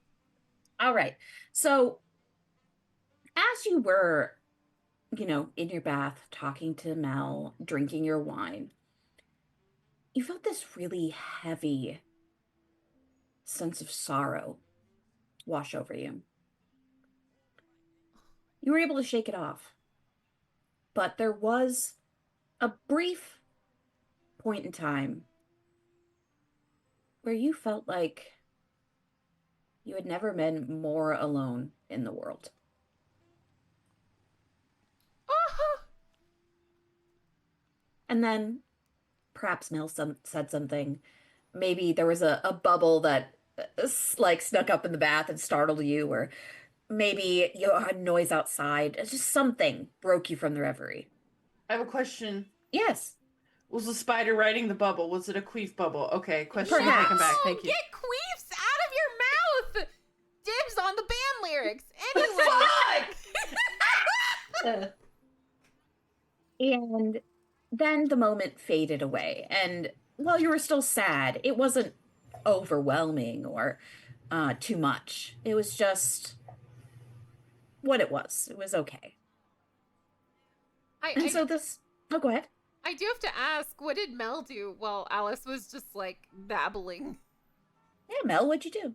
Speaker 2: All right. So as you were, in your bath, talking to Mel, drinking your wine, you felt this really heavy sense of sorrow wash over you. You were able to shake it off. But there was a brief point in time where you felt like you had never been more alone in the world. And then perhaps Mel said something. Maybe there was a bubble that like snuck up in the bath and startled you, or maybe you had noise outside. It's just something broke you from the reverie.
Speaker 4: I have a question.
Speaker 2: Yes.
Speaker 4: Was the spider riding the bubble? Was it a queef bubble? Okay, question
Speaker 2: Perhaps.
Speaker 4: taken back. Thank you.
Speaker 1: Get queefs out of your mouth! Dibs on the band lyrics. Anyway.
Speaker 2: And then the moment faded away. And while you were still sad, it wasn't overwhelming or too much. It was just what it was. It was okay. Oh, go ahead.
Speaker 1: I do have to ask, what did Mel do while Alice was just like babbling?
Speaker 2: Yeah, Mel, what'd you do?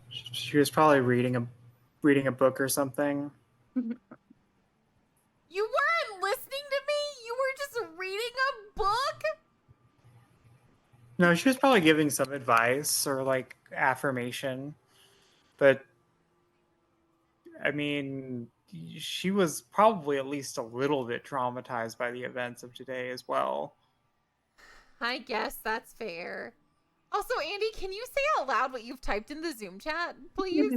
Speaker 6: She was probably reading a book or something.
Speaker 1: You weren't listening to me? You were just reading a book?
Speaker 6: No, she was probably giving some advice or like affirmation. But I mean, she was probably at least a little bit traumatized by the events of today as well.
Speaker 1: I guess that's fair. Also, Andy, can you say out loud what you've typed in the Zoom chat, please?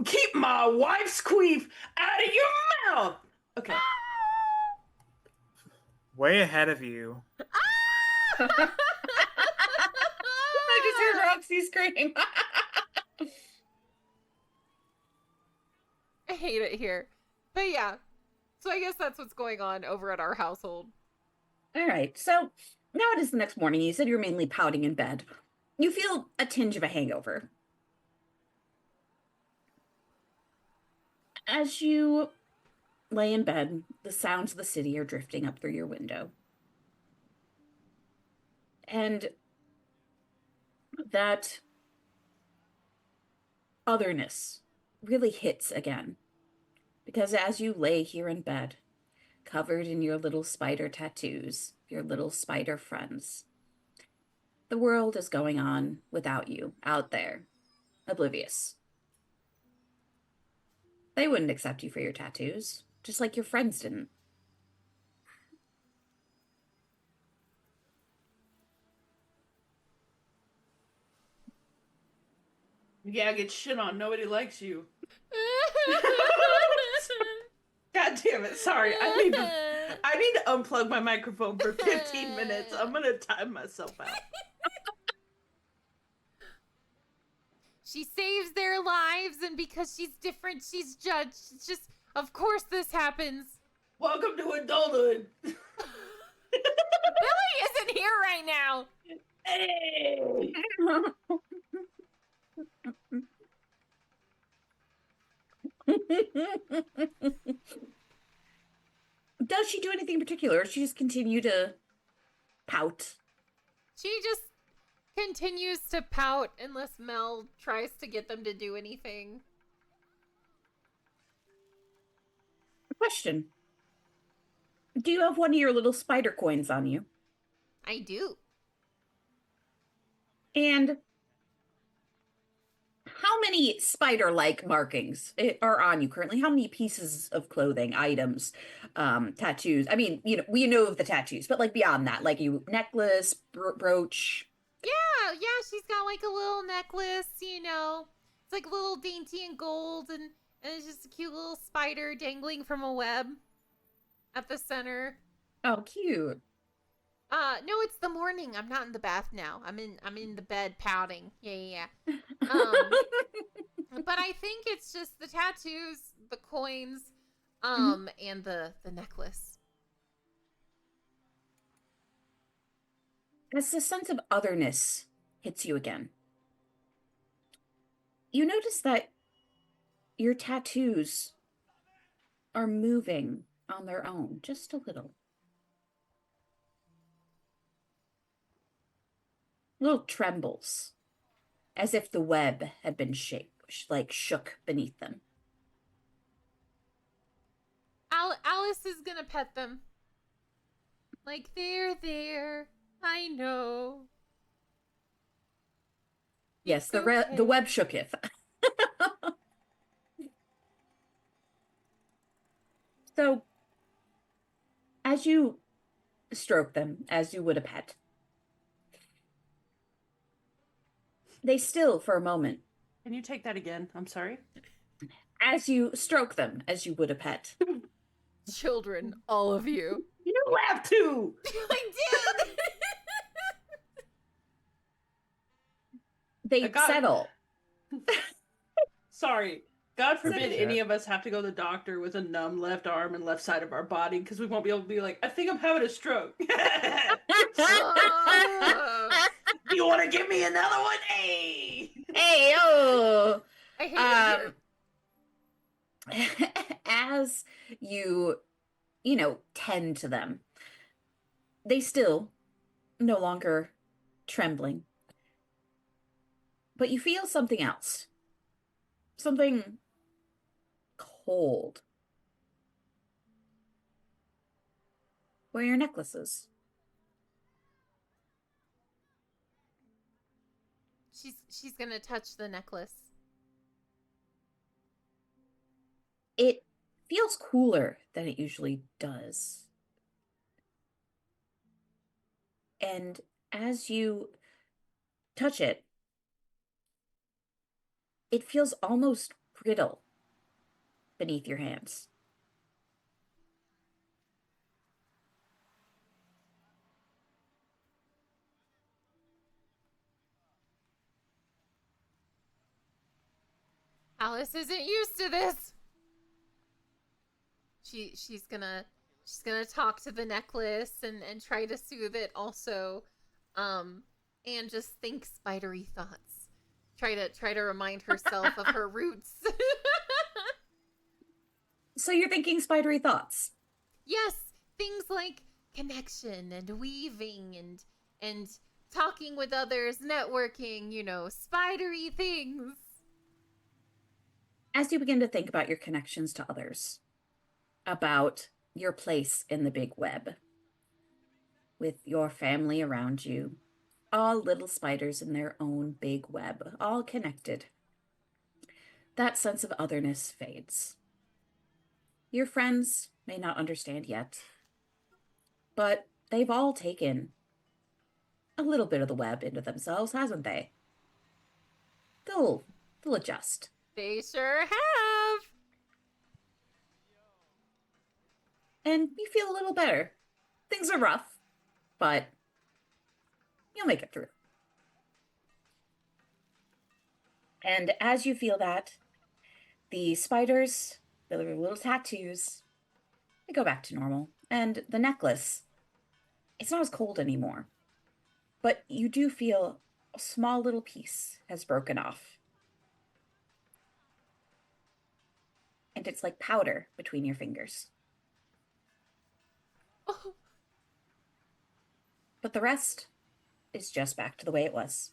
Speaker 4: Keep my wife's queef out of your mouth. Okay.
Speaker 6: Way ahead of you.
Speaker 2: I just heard Roxy scream.
Speaker 1: I hate it here. But yeah. So I guess that's what's going on over at our household.
Speaker 2: All right. So now it is the next morning. You said you're mainly pouting in bed. You feel a tinge of a hangover. As you lay in bed, the sounds of the city are drifting up through your window. And that otherness really hits again. Because as you lay here in bed, covered in your little spider tattoos, your little spider friends, the world is going on without you out there, oblivious. They wouldn't accept you for your tattoos, just like your friends didn't.
Speaker 4: Yeah, get shit on. Nobody likes you. God damn it. Sorry. I need to unplug my microphone for 15 minutes. I'm going to time myself out.
Speaker 1: She saves their lives, and because she's different, she's judged. It's just, of course this happens.
Speaker 4: Welcome to adulthood.
Speaker 1: Billy isn't here right now.
Speaker 4: Hey!
Speaker 2: Does she do anything in particular? Or does she just continue to pout?
Speaker 1: She just continues to pout unless Mel tries to get them to do anything.
Speaker 2: Question. Do you have one of your little spider coins on you?
Speaker 1: I do.
Speaker 2: And how many spider-like markings are on you currently? How many pieces of clothing, items, tattoos? I mean, we know of the tattoos, but like beyond that, like you necklace, brooch,
Speaker 1: Yeah, she's got like a little necklace, you know. It's like a little dainty and gold, and it's just a cute little spider dangling from a web at the center.
Speaker 2: Oh, cute.
Speaker 1: No, it's the morning. I'm not in the bath now. I'm in the bed pouting. Yeah. But I think it's just the tattoos, the coins, and the necklace.
Speaker 2: As the sense of otherness hits you again, you notice that your tattoos are moving on their own, just a little. Little trembles, as if the web had been shook beneath them.
Speaker 1: Alice is gonna pet them. Like, they're there. I know.
Speaker 2: Yes,
Speaker 1: It's okay.
Speaker 2: the web shooketh. So, as you stroke them, as you would a pet, they still, for a moment,
Speaker 4: Can you take that again? I'm sorry.
Speaker 2: as you stroke them, as you would a pet,
Speaker 1: Children, all of you.
Speaker 4: You have to.
Speaker 1: I did.
Speaker 2: they settle.
Speaker 4: Sorry. God
Speaker 2: So-
Speaker 4: forbid any of us have to go to the doctor with a numb left arm and left side of our body because we won't be able to be like, I think I'm having a stroke. You want to give me another one? Hey!
Speaker 2: Hey, oh!
Speaker 1: I hate it here.
Speaker 2: As you tend to them, they still no longer trembling. But you feel something else. Something cold. Where are your necklaces?
Speaker 1: She's gonna touch the necklace.
Speaker 2: It feels cooler than it usually does. And as you touch it, it feels almost brittle beneath your hands.
Speaker 1: Alice isn't used to this. She's gonna talk to the necklace and try to soothe it also, and just think spidery thoughts. Try to remind herself of her roots.
Speaker 2: So you're thinking spidery thoughts.
Speaker 1: Yes, things like connection and weaving and talking with others, networking, spidery things.
Speaker 2: As you begin to think about your connections to others, about your place in the big web, with your family around you, all little spiders in their own big web, all connected, that sense of otherness fades. Your friends may not understand yet, but they've all taken a little bit of the web into themselves, hasn't they? They'll adjust.
Speaker 1: They sure have.
Speaker 2: And you feel a little better. Things are rough, but you'll make it through. And as you feel that, the spiders, the little tattoos, they go back to normal. And the necklace, it's not as cold anymore. But you do feel a small little piece has broken off. And it's like powder between your fingers.
Speaker 1: Oh,
Speaker 2: But the rest is just back to the way it was.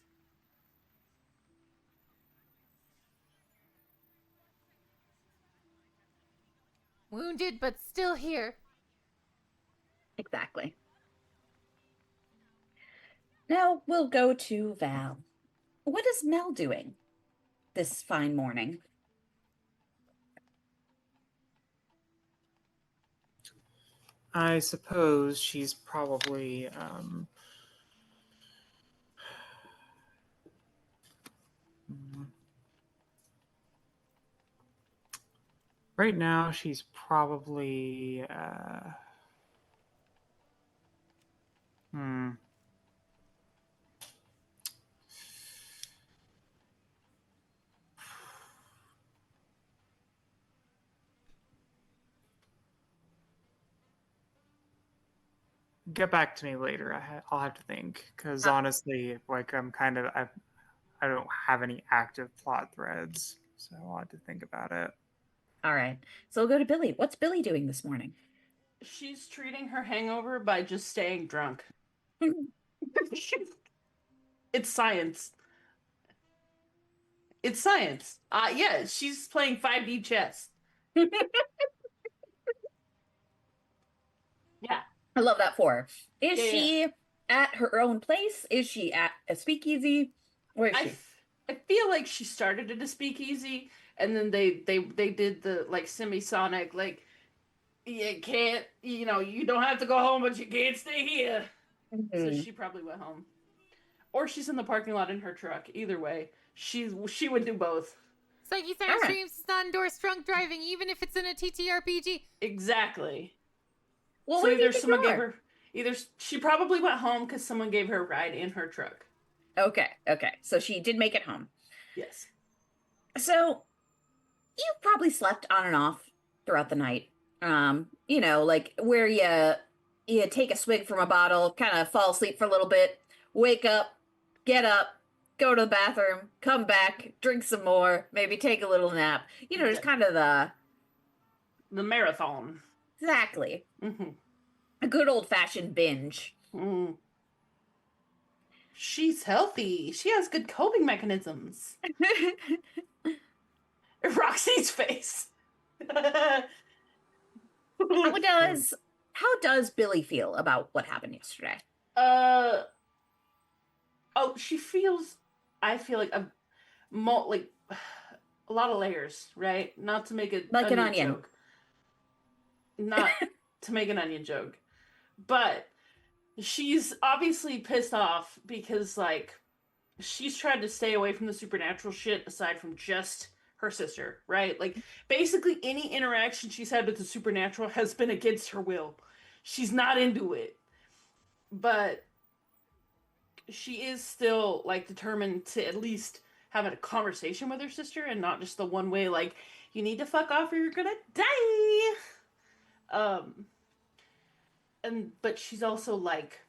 Speaker 1: wounded but still here.
Speaker 2: Exactly. Now we'll go to Val. What is Mel doing this fine morning?
Speaker 6: I suppose she's probably Right now, she's probably. Hmm. Get back to me later. I'll have to think because honestly, like I don't have any active plot threads, so I'll have to think about it.
Speaker 2: All right. So we'll go to Billy. What's Billy doing this morning?
Speaker 4: She's treating her hangover by just staying drunk. It's science. It's science. Yeah, she's playing 5D chess. Yeah.
Speaker 2: I love that for her. Is
Speaker 4: Yeah, yeah.
Speaker 2: she at her own place? Is she at a speakeasy? Where is she?
Speaker 4: I feel like she started at a speakeasy, and then they did the like semisonic, like you can't, you don't have to go home, but you can't stay here. So
Speaker 2: Mhm.
Speaker 4: she probably went home, or she's in the parking lot in her truck. Either way, she would do both.
Speaker 1: PsycheSiren
Speaker 2: All right.
Speaker 1: streams does not endorse drunk driving, even if it's in a TTRPG.
Speaker 4: Exactly.
Speaker 2: Well,
Speaker 4: So
Speaker 2: where do you
Speaker 4: either
Speaker 2: think
Speaker 4: someone
Speaker 2: you
Speaker 4: gave
Speaker 2: are?
Speaker 4: her, either she probably went home because someone gave her a ride in her truck.
Speaker 2: Okay, okay. So she did make it home.
Speaker 4: Yes.
Speaker 2: So you probably slept on and off throughout the night. Like where you take a swig from a bottle, kind of fall asleep for a little bit, wake up, get up, go to the bathroom, come back, drink some more, maybe take a little nap. Just kind of
Speaker 4: The marathon.
Speaker 2: exactly
Speaker 4: Mm-hmm.
Speaker 2: a good old-fashioned binge.
Speaker 4: Mm. She's healthy. She has good coping mechanisms. Roxy's face.
Speaker 2: How does Billy feel about what happened yesterday?
Speaker 4: uh oh, she feels. I feel like like a lot of layers, right? Not to make an
Speaker 2: Like an
Speaker 4: onion
Speaker 2: onion.
Speaker 4: joke. Not to make an onion joke, but she's obviously pissed off because like she's tried to stay away from the supernatural shit aside from just her sister, right? Like basically any interaction she's had with the supernatural has been against her will. She's not into it. But she is still like determined to at least have a conversation with her sister and not just the one way like you need to fuck off or you're gonna die. Um and but she's also like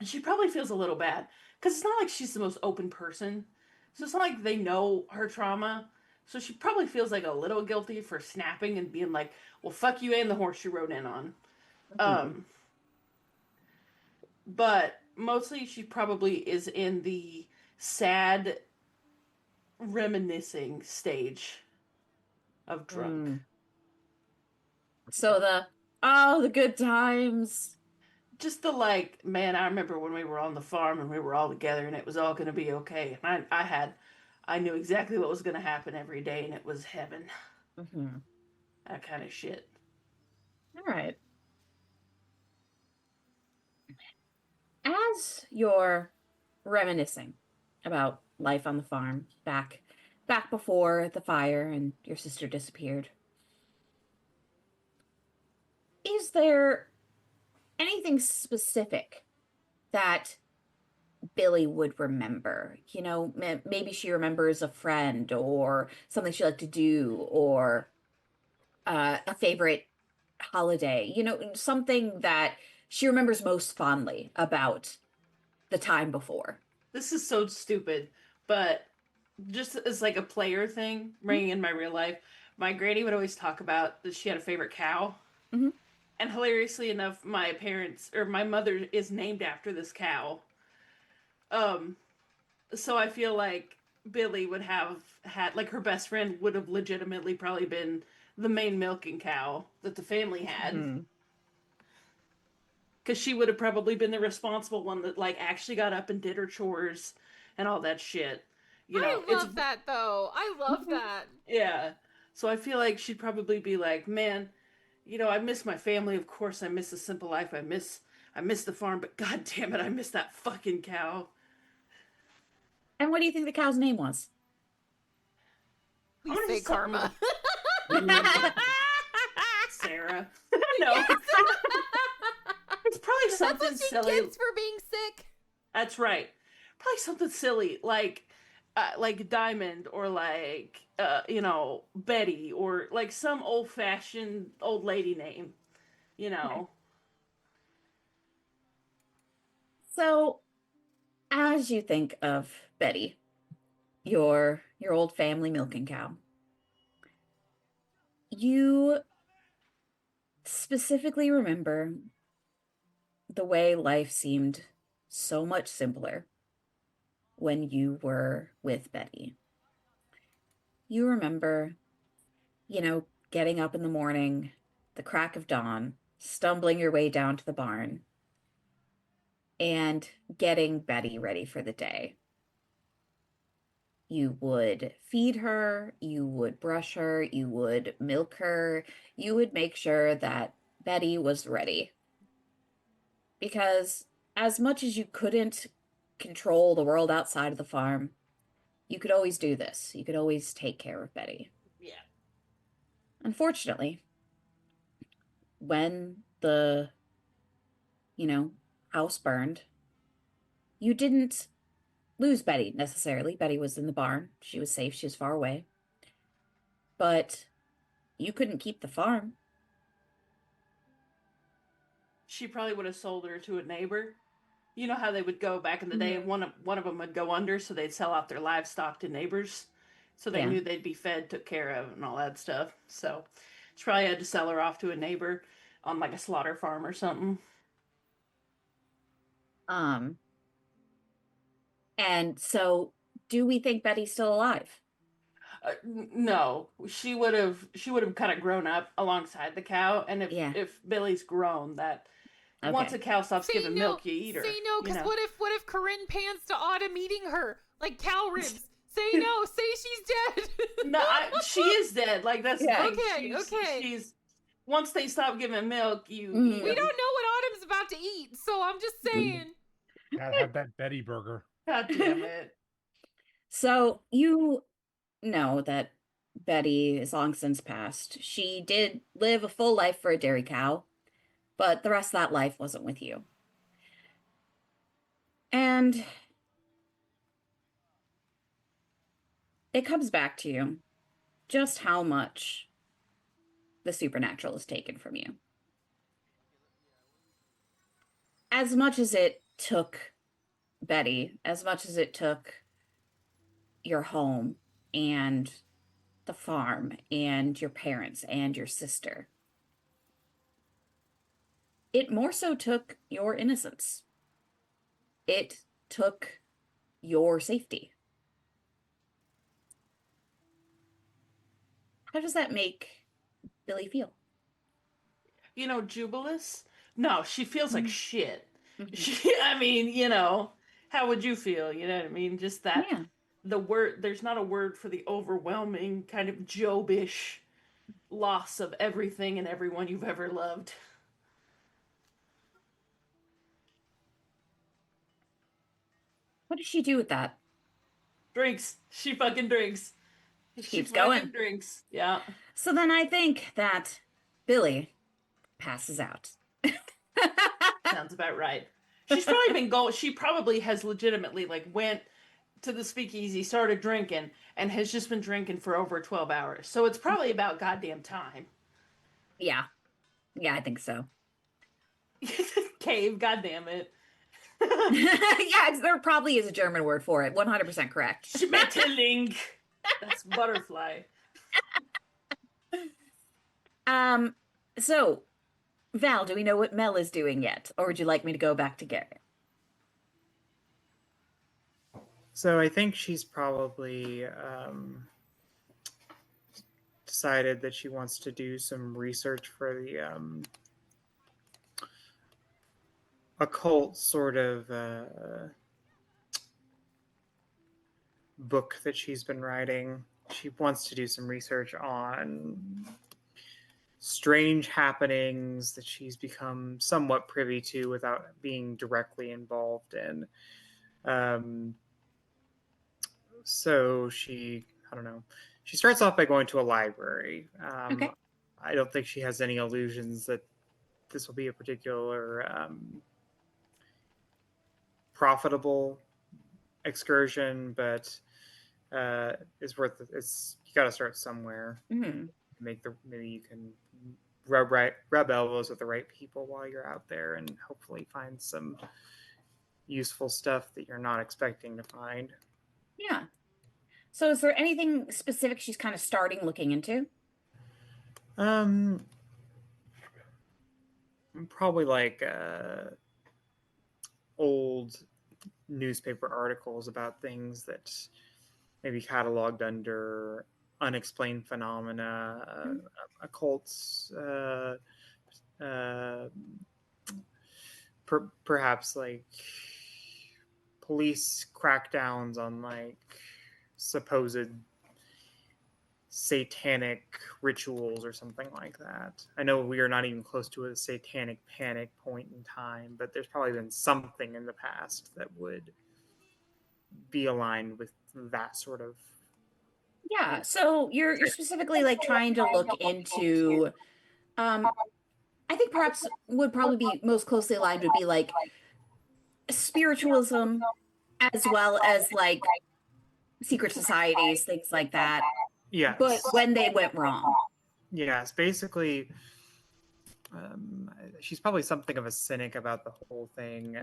Speaker 4: she probably feels a little bad because it's not like she's the most open person. So it's not like they know her trauma. So she probably feels like a little guilty for snapping and being like, well, fuck you and the horse you rode in on.
Speaker 2: Mhm.
Speaker 4: Um, but mostly she probably is in the sad, reminiscing stage of drunk.
Speaker 2: Mm. So the good times.
Speaker 4: Just the like, man, I remember when we were on the farm and we were all together and it was all gonna be okay. And I knew exactly what was gonna happen every day and it was heaven.
Speaker 2: Mm-hmm.
Speaker 4: That kind of shit.
Speaker 2: All right. As you're reminiscing about life on the farm back before the fire and your sister disappeared, is there anything specific that Billy would remember? Maybe she remembers a friend or something she liked to do or a favorite holiday, something that she remembers most fondly about the time before.
Speaker 4: This is so stupid, but just as like a player thing, bringing in my real life, my granny would always talk about that she had a favorite cow.
Speaker 2: Mm-hmm.
Speaker 4: And hilariously enough, my parents or my mother is named after this cow. Um, so I feel like Billy would have had like her best friend would have legitimately probably been the main milking cow that the family had.
Speaker 2: Mm-hmm.
Speaker 4: Because she would have probably been the responsible one that like actually got up and did her chores and all that shit.
Speaker 1: I
Speaker 4: It's
Speaker 1: love that though. I love that.
Speaker 4: yeah. So I feel like she'd probably be like, man, I miss my family. Of course, I miss a simple life. I miss the farm, but god damn it, I miss that fucking cow.
Speaker 2: And what do you think the cow's name was?
Speaker 4: I'm
Speaker 1: Please
Speaker 4: gonna
Speaker 1: say
Speaker 4: say something.
Speaker 1: karma.
Speaker 4: Sarah. No. It's probably
Speaker 1: That's
Speaker 4: something
Speaker 1: what she
Speaker 4: silly.
Speaker 1: gets for being sick.
Speaker 4: That's right. Probably something silly like Diamond or like Betty or like some old-fashioned old lady name, you know.
Speaker 2: So, as you think of Betty, your old family milking cow, you specifically remember the way life seemed so much simpler when you were with Betty. You remember, getting up in the morning, the crack of dawn, stumbling your way down to the barn, and getting Betty ready for the day. You would feed her, you would brush her, you would milk her, you would make sure that Betty was ready. Because as much as you couldn't control the world outside of the farm, you could always do this. You could always take care of Betty.
Speaker 4: Yeah.
Speaker 2: Unfortunately, when the, house burned, you didn't lose Betty necessarily. Betty was in the barn. She was safe. She was far away. But you couldn't keep the farm.
Speaker 4: She probably would have sold her to a neighbor. You know how they would go back in the day, and one of them would go under, so they'd sell out their livestock to neighbors, so they
Speaker 2: Yeah.
Speaker 4: knew they'd be fed, took care of, and all that stuff. So she probably had to sell her off to a neighbor on like a slaughter farm or something.
Speaker 2: And so do we think Betty's still alive?
Speaker 4: No, she would have kind of grown up alongside the cow, and
Speaker 2: Yeah.
Speaker 4: if Billy's grown, that
Speaker 2: Okay.
Speaker 4: once a cow stops
Speaker 1: Say
Speaker 4: giving
Speaker 1: no.
Speaker 4: milk, you eat her.
Speaker 1: Say no, because what if Corinne pans to Autumn eating her like cow ribs? Say no. Say she's dead.
Speaker 4: No, she is dead. Like that's
Speaker 2: Yeah.
Speaker 4: the thing.
Speaker 1: Okay.
Speaker 4: She's once they stop giving milk, you
Speaker 2: Mhm.
Speaker 4: eat
Speaker 1: We
Speaker 4: 'em.
Speaker 1: don't know what Autumn's about to eat, so I'm just saying.
Speaker 3: Gotta have that Betty burger.
Speaker 4: God damn it.
Speaker 2: So you know that Betty is long since passed. She did live a full life for a dairy cow, but the rest of that life wasn't with you. And it comes back to you just how much the supernatural is taken from you. As much as it took Betty, as much as it took your home and the farm and your parents and your sister, it more so took your innocence. It took your safety. How does that make Billy feel?
Speaker 4: Jubilous? No, she feels like shit.
Speaker 2: Mhm.
Speaker 4: I mean, how would you feel? You know what I mean? Just that
Speaker 2: Yeah.
Speaker 4: there's not a word for the overwhelming kind of Jobish loss of everything and everyone you've ever loved.
Speaker 2: What does she do with that?
Speaker 4: Drinks. She fucking drinks.
Speaker 2: She
Speaker 4: She
Speaker 2: keeps
Speaker 4: fucking
Speaker 2: going.
Speaker 4: drinks. Yeah.
Speaker 2: So then I think that Billy passes out.
Speaker 4: Sounds about right. She's probably been going. She probably has legitimately like went to the speakeasy, started drinking, and has just been drinking for over 12 hours. So it's probably about goddamn time.
Speaker 2: Yeah. Yeah, I think so.
Speaker 4: Cave, goddamn it.
Speaker 2: Yeah, there probably is a German word for it. 100% correct.
Speaker 4: Schmetterling. That's butterfly.
Speaker 2: So Val, do we know what Mel is doing yet? Or would you like me to go back to Garrett?
Speaker 6: So I think she's probably decided that she wants to do some research for the occult sort of book that she's been writing. She wants to do some research on strange happenings that she's become somewhat privy to without being directly involved in. So she she starts off by going to a library.
Speaker 2: Okay.
Speaker 6: I don't think she has any illusions that this will be a particular profitable excursion, but it's worth it. It's you got to start somewhere.
Speaker 2: Mhm.
Speaker 6: Maybe you can rub elbows with the right people while you're out there, and hopefully find some useful stuff that you're not expecting to find.
Speaker 2: Yeah. So is there anything specific she's kind of starting looking into?
Speaker 6: Probably like old newspaper articles about things that maybe cataloged under unexplained phenomena, occults, uh, perhaps like police crackdowns on like supposed satanic rituals or something like that. I know we are not even close to a satanic panic point in time, but there's probably been something in the past that would be aligned with that sort of.
Speaker 2: Yeah. So you're specifically like trying to look into I think perhaps would probably be most closely aligned would be like spiritualism as well as like secret societies, things like that.
Speaker 6: Yes.
Speaker 2: But when they went wrong.
Speaker 6: Yes, basically, she's probably something of a cynic about the whole thing,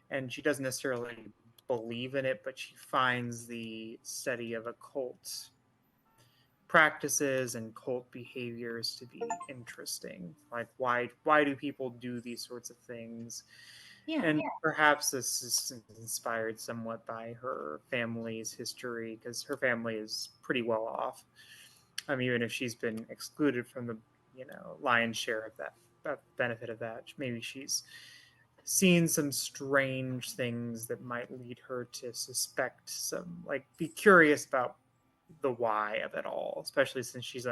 Speaker 6: and she doesn't necessarily believe in it, but she finds the study of occult practices and cult behaviors to be interesting. Like, why do people do these sorts of things?
Speaker 2: Yeah.
Speaker 6: And perhaps this is inspired somewhat by her family's history, because her family is pretty well off. Even if she's been excluded from the lion's share of that benefit of that, maybe she's seen some strange things that might lead her to suspect some, like, be curious about the why of it all, especially since she's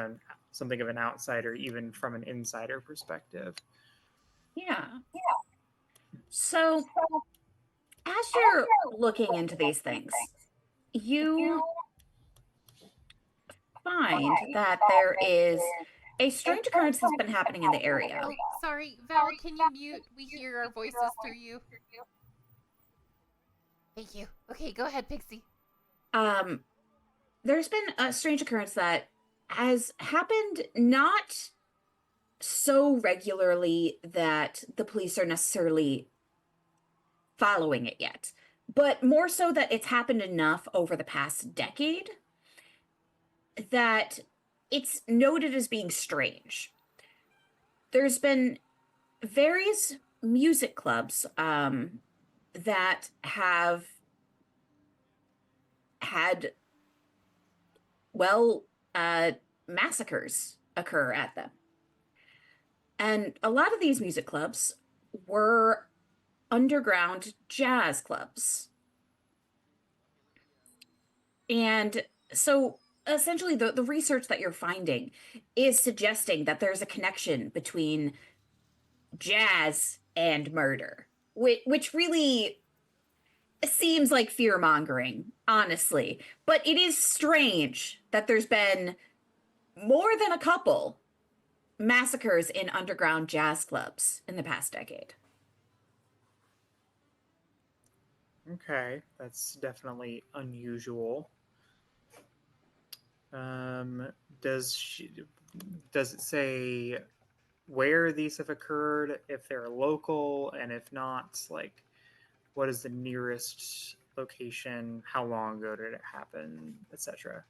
Speaker 6: something of an outsider, even from an insider perspective.
Speaker 2: Yeah. So as you're looking into these things, you find that there is a strange occurrence that's been happening in the area.
Speaker 1: Oh, sorry, Val, can you mute? We hear our voices through you. Thank you. Okay, go ahead, Pixie.
Speaker 2: There's been a strange occurrence that has happened not so regularly that the police are necessarily following it yet, but more so that it's happened enough over the past decade that it's noted as being strange. There's been various music clubs that have had, well, massacres occur at them. And a lot of these music clubs were underground jazz clubs. And so essentially the research that you're finding is suggesting that there's a connection between jazz and murder, which really seems like fear-mongering, honestly. But it is strange that there's been more than a couple massacres in underground jazz clubs in the past decade.
Speaker 6: Okay, that's definitely unusual. Does it say where these have occurred, if they're local, and if not, like, what is the nearest location, how long ago did it happen, etc.?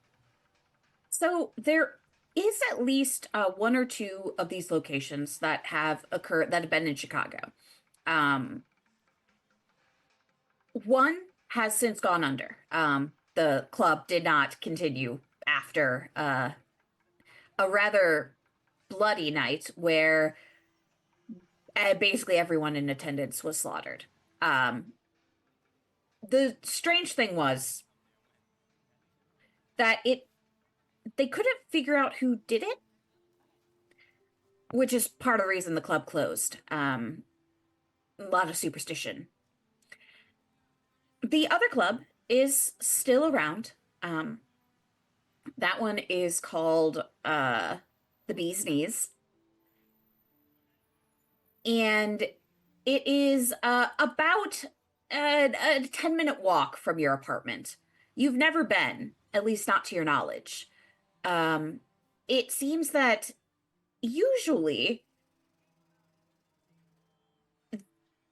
Speaker 2: So there is at least one or two of these locations that have occurred that have been in Chicago. One has since gone under. The club did not continue after a rather bloody night where basically everyone in attendance was slaughtered. The strange thing was that they couldn't figure out who did it, which is part of the reason the club closed. A lot of superstition. The other club is still around. That one is called The Bee's Knees. And it is about a 10-minute walk from your apartment. You've never been, at least not to your knowledge. It seems that usually,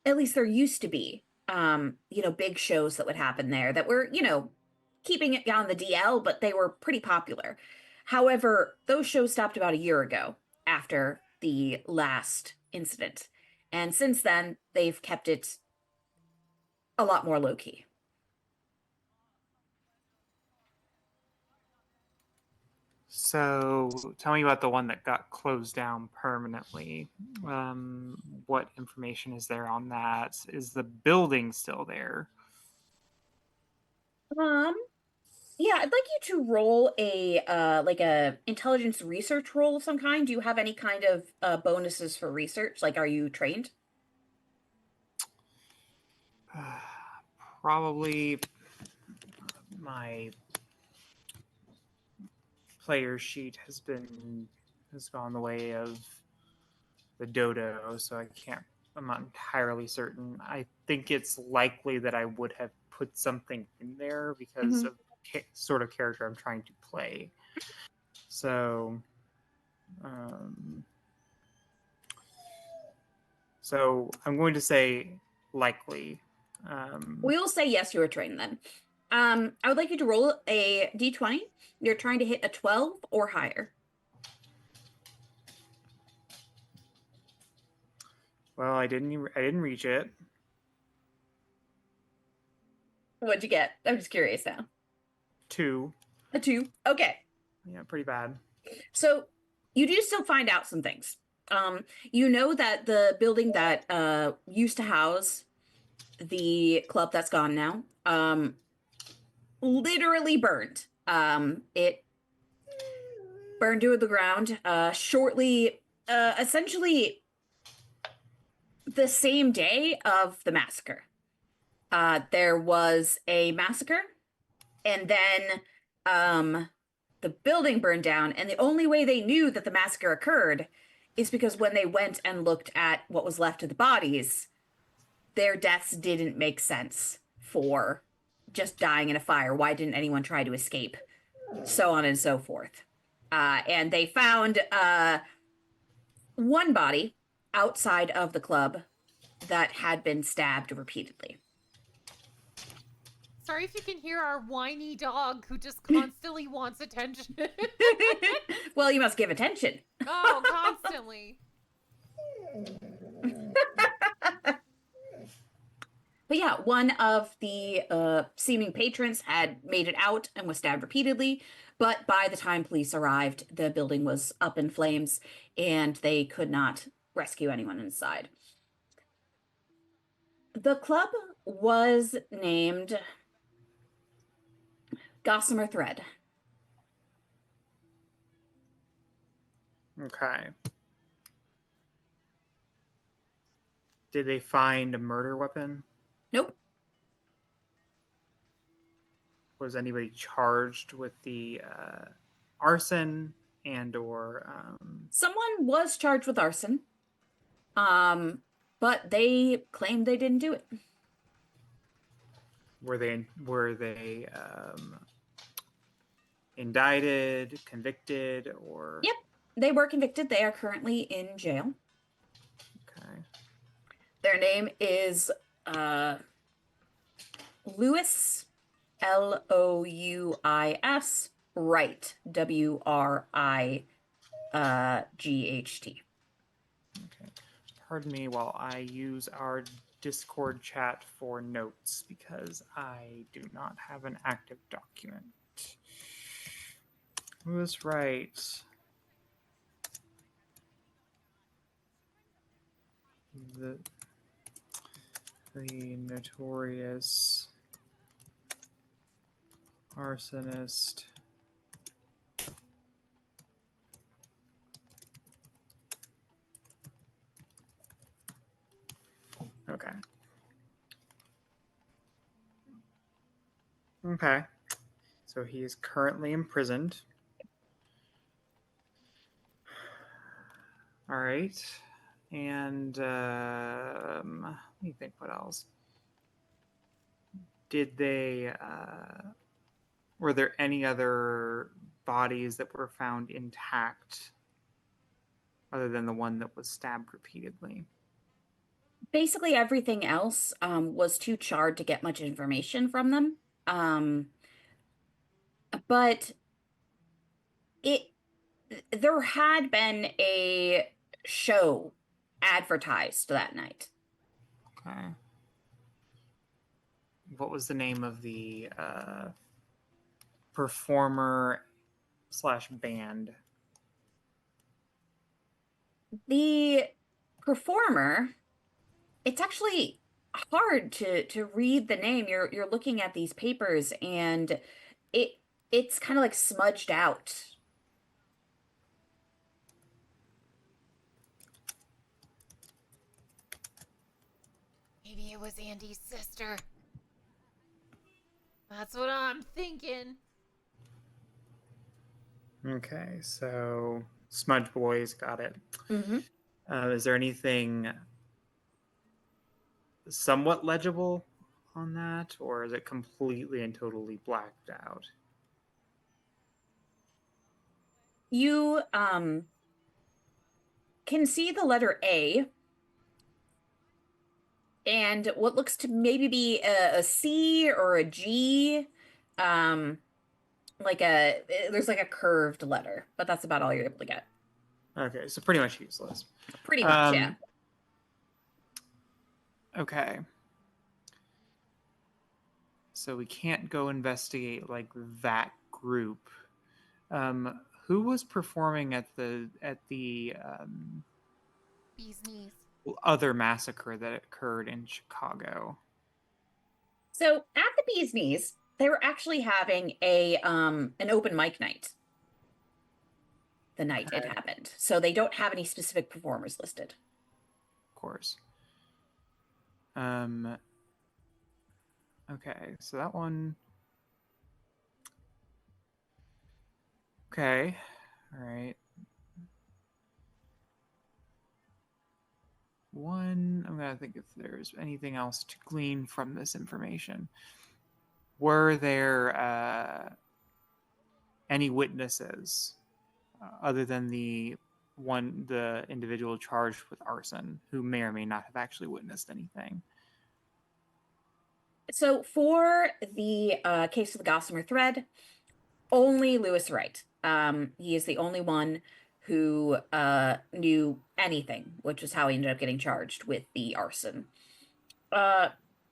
Speaker 2: at least there used to be, big shows that would happen there that were, keeping it on the DL, but they were pretty popular. However, those shows stopped about a year ago after the last incident. And since then, they've kept it a lot more low key.
Speaker 6: So tell me about the one that got closed down permanently. What information is there on that? Is the building still there?
Speaker 2: Yeah, I'd like you to roll a intelligence research roll of some kind. Do you have any kind of bonuses for research? Like, are you trained?
Speaker 6: Probably my player sheet has gone the way of the dodo, so I'm not entirely certain. I think it's likely that I would have put something in there because of sort of character I'm trying to play. So I'm going to say likely.
Speaker 2: We'll say yes, you were trained then. I would like you to roll a d20. You're trying to hit a 12 or higher.
Speaker 6: Well, I didn't reach it.
Speaker 2: What'd you get? I'm just curious now.
Speaker 6: 2.
Speaker 2: A 2. Okay.
Speaker 6: Yeah, pretty bad.
Speaker 2: So you do still find out some things. You know that the building that used to house the club that's gone now, literally burned. It burned to the ground shortly, essentially the same day of the massacre. There was a massacre, and then the building burned down, and the only way they knew that the massacre occurred is because when they went and looked at what was left of the bodies, their deaths didn't make sense for just dying in a fire. Why didn't anyone try to escape? So on and so forth. And they found one body outside of the club that had been stabbed repeatedly.
Speaker 1: Sorry if you can hear our whiny dog who just constantly wants attention.
Speaker 2: Well, you must give attention.
Speaker 1: Oh, constantly.
Speaker 2: But yeah, one of the seeming patrons had made it out and was stabbed repeatedly. But by the time police arrived, the building was up in flames and they could not rescue anyone inside. The club was named Gossamer Thread.
Speaker 6: Okay. Did they find a murder weapon?
Speaker 2: Nope.
Speaker 6: Was anybody charged with the arson and/or?
Speaker 2: Someone was charged with arson, but they claimed they didn't do it.
Speaker 6: Were they indicted, convicted, or?
Speaker 2: Yep, they were convicted. They are currently in jail.
Speaker 6: Okay.
Speaker 2: Their name is Louis, Louis, Wright, Wright.
Speaker 6: Okay. Pardon me while I use our Discord chat for notes because I do not have an active document. Louis Wright. The notorious arsonist. Okay. So he is currently imprisoned. All right. And let me think what else. Did they, were there any other bodies that were found intact other than the one that was stabbed repeatedly?
Speaker 2: Basically, everything else was too charred to get much information from them. But it there had been a show advertised that night.
Speaker 6: Okay. What was the name of the performer / band?
Speaker 2: The performer, it's actually hard to read the name. You're looking at these papers and it's kind of like smudged out.
Speaker 1: Maybe it was Andy's sister. That's what I'm thinking.
Speaker 6: Okay, so Smudge Boys, got it.
Speaker 2: Mm-hmm.
Speaker 6: Is there anything somewhat legible on that, or is it completely and totally blacked out?
Speaker 2: You can see the letter A and what looks to maybe be a C or a G. There's like a curved letter, but that's about all you're able to get.
Speaker 6: Okay, so pretty much useless.
Speaker 2: Pretty much, yeah.
Speaker 6: Okay. So we can't go investigate like that group. Who was performing at the
Speaker 1: Bee's knees.
Speaker 6: other massacre that occurred in Chicago?
Speaker 2: So at the Bee's Knees, they were actually having an open mic night the night it happened. So they don't have any specific performers listed.
Speaker 6: Of course. Okay, so that one. Okay, all right. One, I'm gonna think if there's anything else to glean from this information. Were there any witnesses other than the individual charged with arson who may or may not have actually witnessed anything?
Speaker 2: So for the case of the Gossamer thread, only Lewis Wright. He is the only one who knew anything, which is how he ended up getting charged with the arson.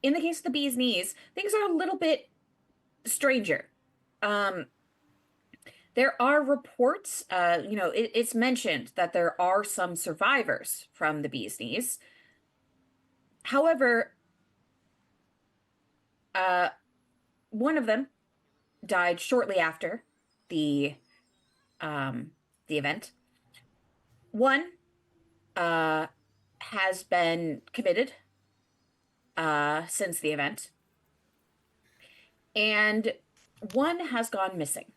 Speaker 2: In the case of the Bee's Knees, things are a little bit stranger. There are reports, it's mentioned that there are some survivors from the Bee's Knees. However, one of them died shortly after the event. One has been committed since the event, and one has gone missing.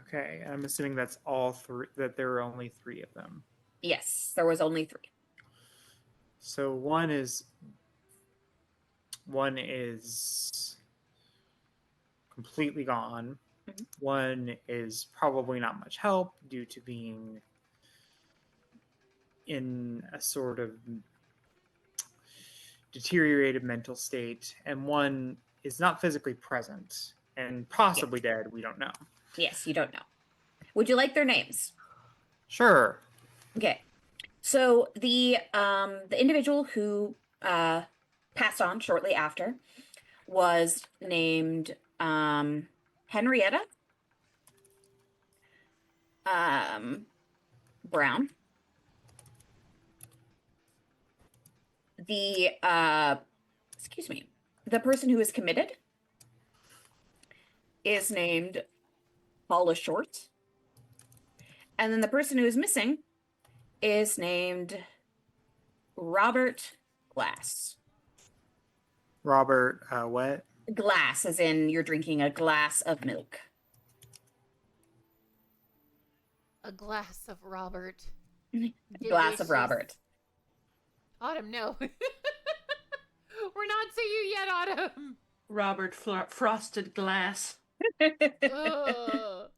Speaker 6: Okay, I'm assuming that's all three. That there were only three of them.
Speaker 2: Yes, there was only three.
Speaker 6: So one is completely gone.
Speaker 2: Mhm.
Speaker 6: One is probably not much help due to being in a sort of deteriorated mental state, and one is not physically present and possibly dead. We don't know.
Speaker 2: Yes, you don't know. Would you like their names?
Speaker 6: Sure.
Speaker 2: Okay. So the individual who passed on shortly after was named Henrietta Brown. The the person who is committed is named Paula Short. And then the person who is missing is named Robert Glass.
Speaker 6: Robert, what?
Speaker 2: Glass, as in you're drinking a glass of milk.
Speaker 1: A glass of Robert.
Speaker 2: Glass of
Speaker 1: Delicious.
Speaker 2: Robert.
Speaker 1: Autumn, no. We're not to you yet, Autumn.
Speaker 4: Robert Frosted Glass.
Speaker 1: Ugh.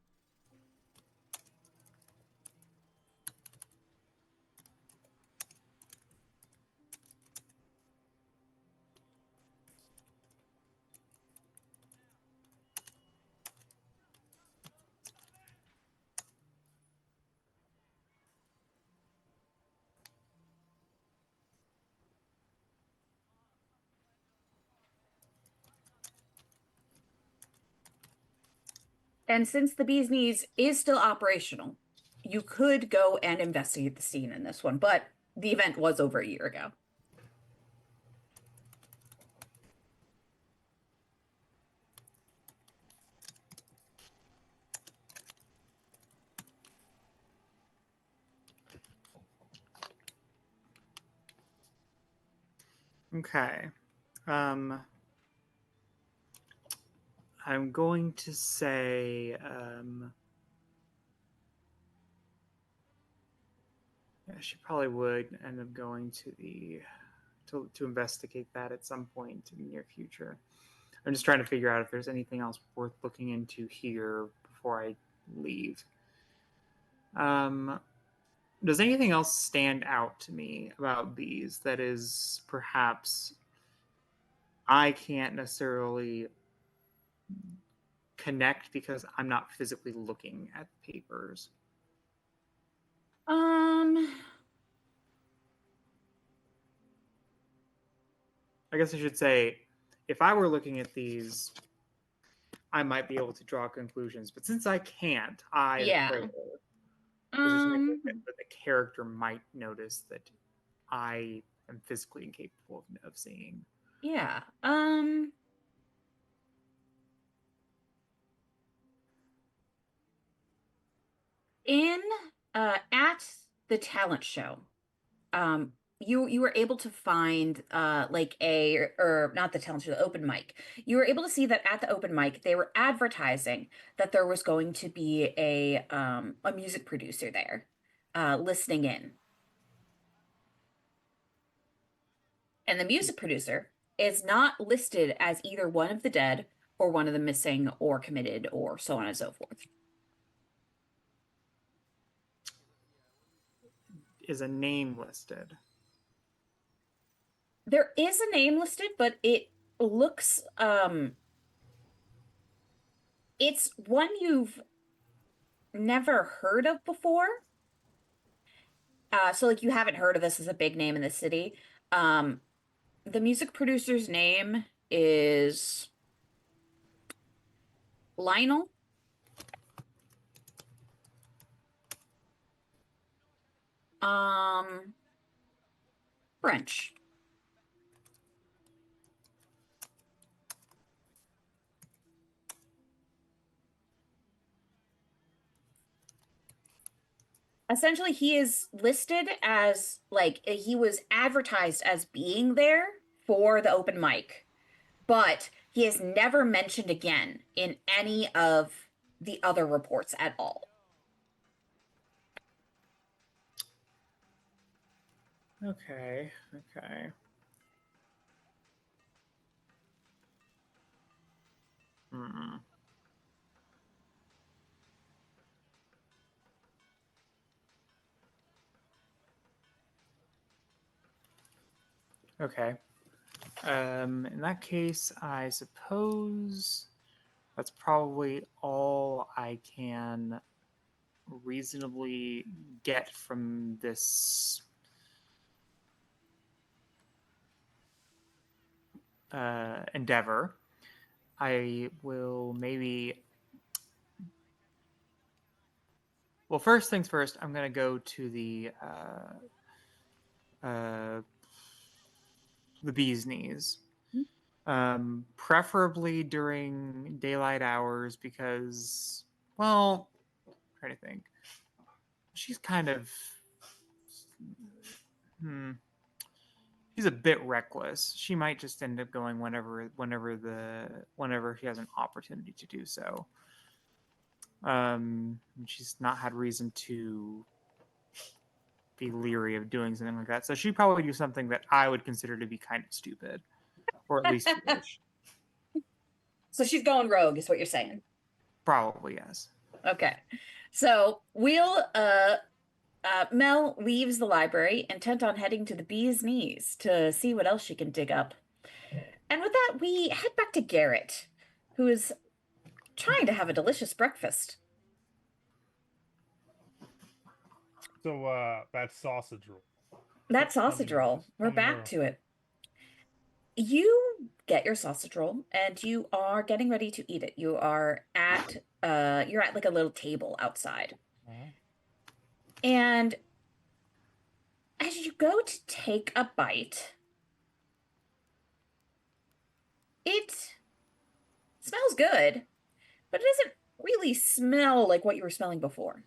Speaker 2: And since the bee's knees is still operational, you could go and investigate the scene in this one, but the event was over a year ago.
Speaker 6: Okay. I'm going to say yeah, she probably would end up going to the to investigate that at some point in the near future. I'm just trying to figure out if there's anything else worth looking into here before I leave. Does anything else stand out to me about these that is perhaps I can't necessarily connect because I'm not physically looking at the papers? I guess I should say, if I were looking at these, I might be able to draw conclusions. But since I can't,
Speaker 2: Yeah.
Speaker 6: is there something that the character might notice that I am physically incapable of seeing?
Speaker 2: Yeah. In at the talent show, you were able to find like or not the talent show, the open mic. You were able to see that at the open mic they were advertising that there was going to be a music producer there listening in. And the music producer is not listed as either one of the dead or one of the missing or committed or so on and so forth.
Speaker 6: Is a name listed?
Speaker 2: There is a name listed, but it looks it's one you've never heard of before. So like you haven't heard of this as a big name in the city. The music producer's name is Lionel. French. Essentially, he is listed as like he was advertised as being there for the open mic, but he is never mentioned again in any of the other reports at all.
Speaker 6: Okay. Okay. Hmm. Okay. In that case, I suppose that's probably all I can reasonably get from this endeavor. I will maybe. Well, first things first, I'm going to go to the bee's knees. Preferably during daylight hours because, well, I'm trying to think. She's kind of, she's a bit reckless. She might just end up going whenever she has an opportunity to do so. She's not had reason to be leery of doing something like that. So she'd probably do something that I would consider to be kind of stupid, or at least foolish.
Speaker 2: So she's going rogue, is what you're saying.
Speaker 6: Probably yes.
Speaker 2: Okay. So Mel leaves the library, intent on heading to the bee's knees to see what else she can dig up. And with that, we head back to Garrett, who is trying to have a delicious breakfast.
Speaker 3: So that sausage roll.
Speaker 2: That sausage roll. We're back to it. You get your sausage roll and you are getting ready to eat it. You're at like a little table outside. And as you go to take a bite, it smells good, but it doesn't really smell like what you were smelling before.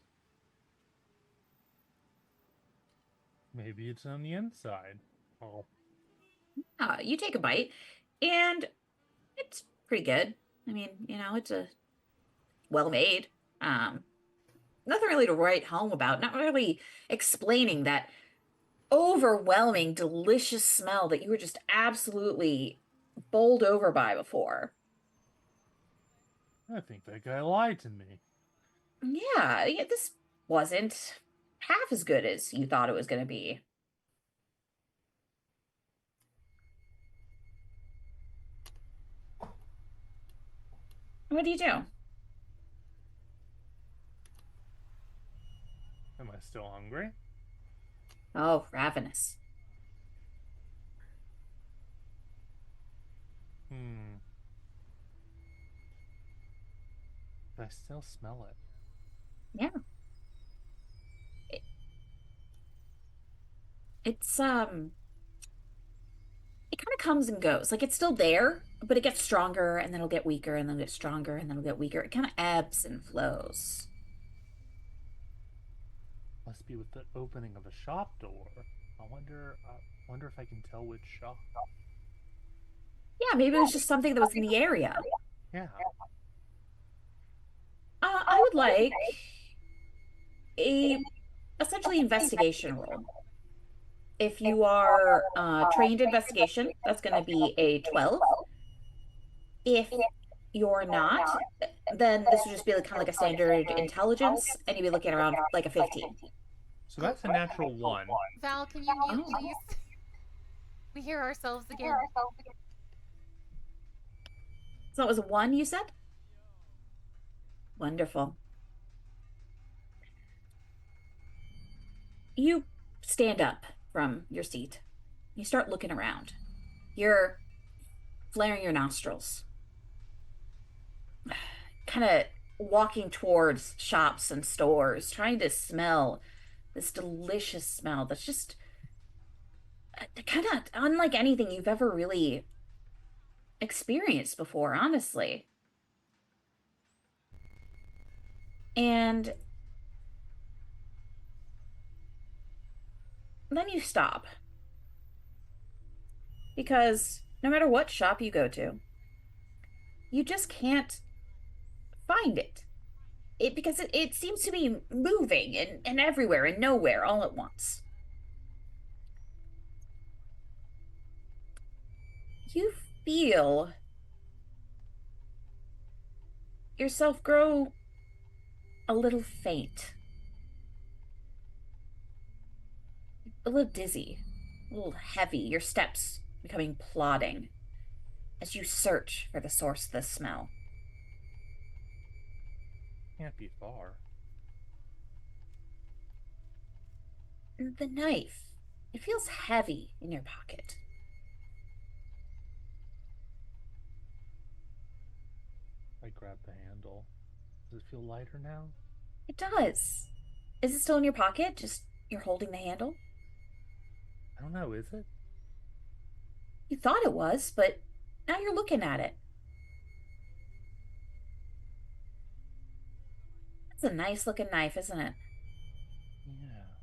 Speaker 3: Maybe it's on the inside. Oh.
Speaker 2: You take a bite, and it's pretty good. I mean, it's a well-made. Nothing really to write home about. Not really explaining that overwhelming, delicious smell that you were just absolutely bowled over by before.
Speaker 3: I think that guy lied to me.
Speaker 2: Yeah, this wasn't half as good as you thought it was going to be. What do you do?
Speaker 3: Am I still hungry?
Speaker 2: Oh, ravenous.
Speaker 3: But I still smell it.
Speaker 2: Yeah. It's it kind of comes and goes. Like it's still there, but it gets stronger and then it'll get weaker and then it'll get stronger and then it'll get weaker. It kind of ebbs and flows.
Speaker 3: Must be with the opening of a shop door. I wonder if I can tell which shop.
Speaker 2: Yeah, maybe it was just something that was in the area.
Speaker 3: Yeah.
Speaker 2: I would like a essentially investigation roll. If you are trained investigation, that's going to be a 12. If you're not, then this would just be like, kind of like a standard intelligence, and you'd be looking around like a 15.
Speaker 3: So that's a natural 1.
Speaker 1: Val, can you mute, please? We hear ourselves again.
Speaker 2: So it was a 1, you said? Wonderful. You stand up from your seat. You start looking around. You're flaring your nostrils. Kind of walking towards shops and stores, trying to smell this delicious smell that's just kind of unlike anything you've ever really experienced before, honestly. And then you stop. Because no matter what shop you go to, you just can't find it. Because it seems to be moving and everywhere and nowhere all at once. You feel yourself grow a little faint, a little dizzy, a little heavy, your steps becoming plodding as you search for the source of the smell.
Speaker 3: Can't be far.
Speaker 2: The knife, it feels heavy in your pocket.
Speaker 3: I grab the handle. Does it feel lighter now?
Speaker 2: It does. Is it still in your pocket? Just you're holding the handle?
Speaker 3: I don't know, is it?
Speaker 2: You thought it was, but now you're looking at it. It's a nice looking knife, isn't it?
Speaker 3: Yeah.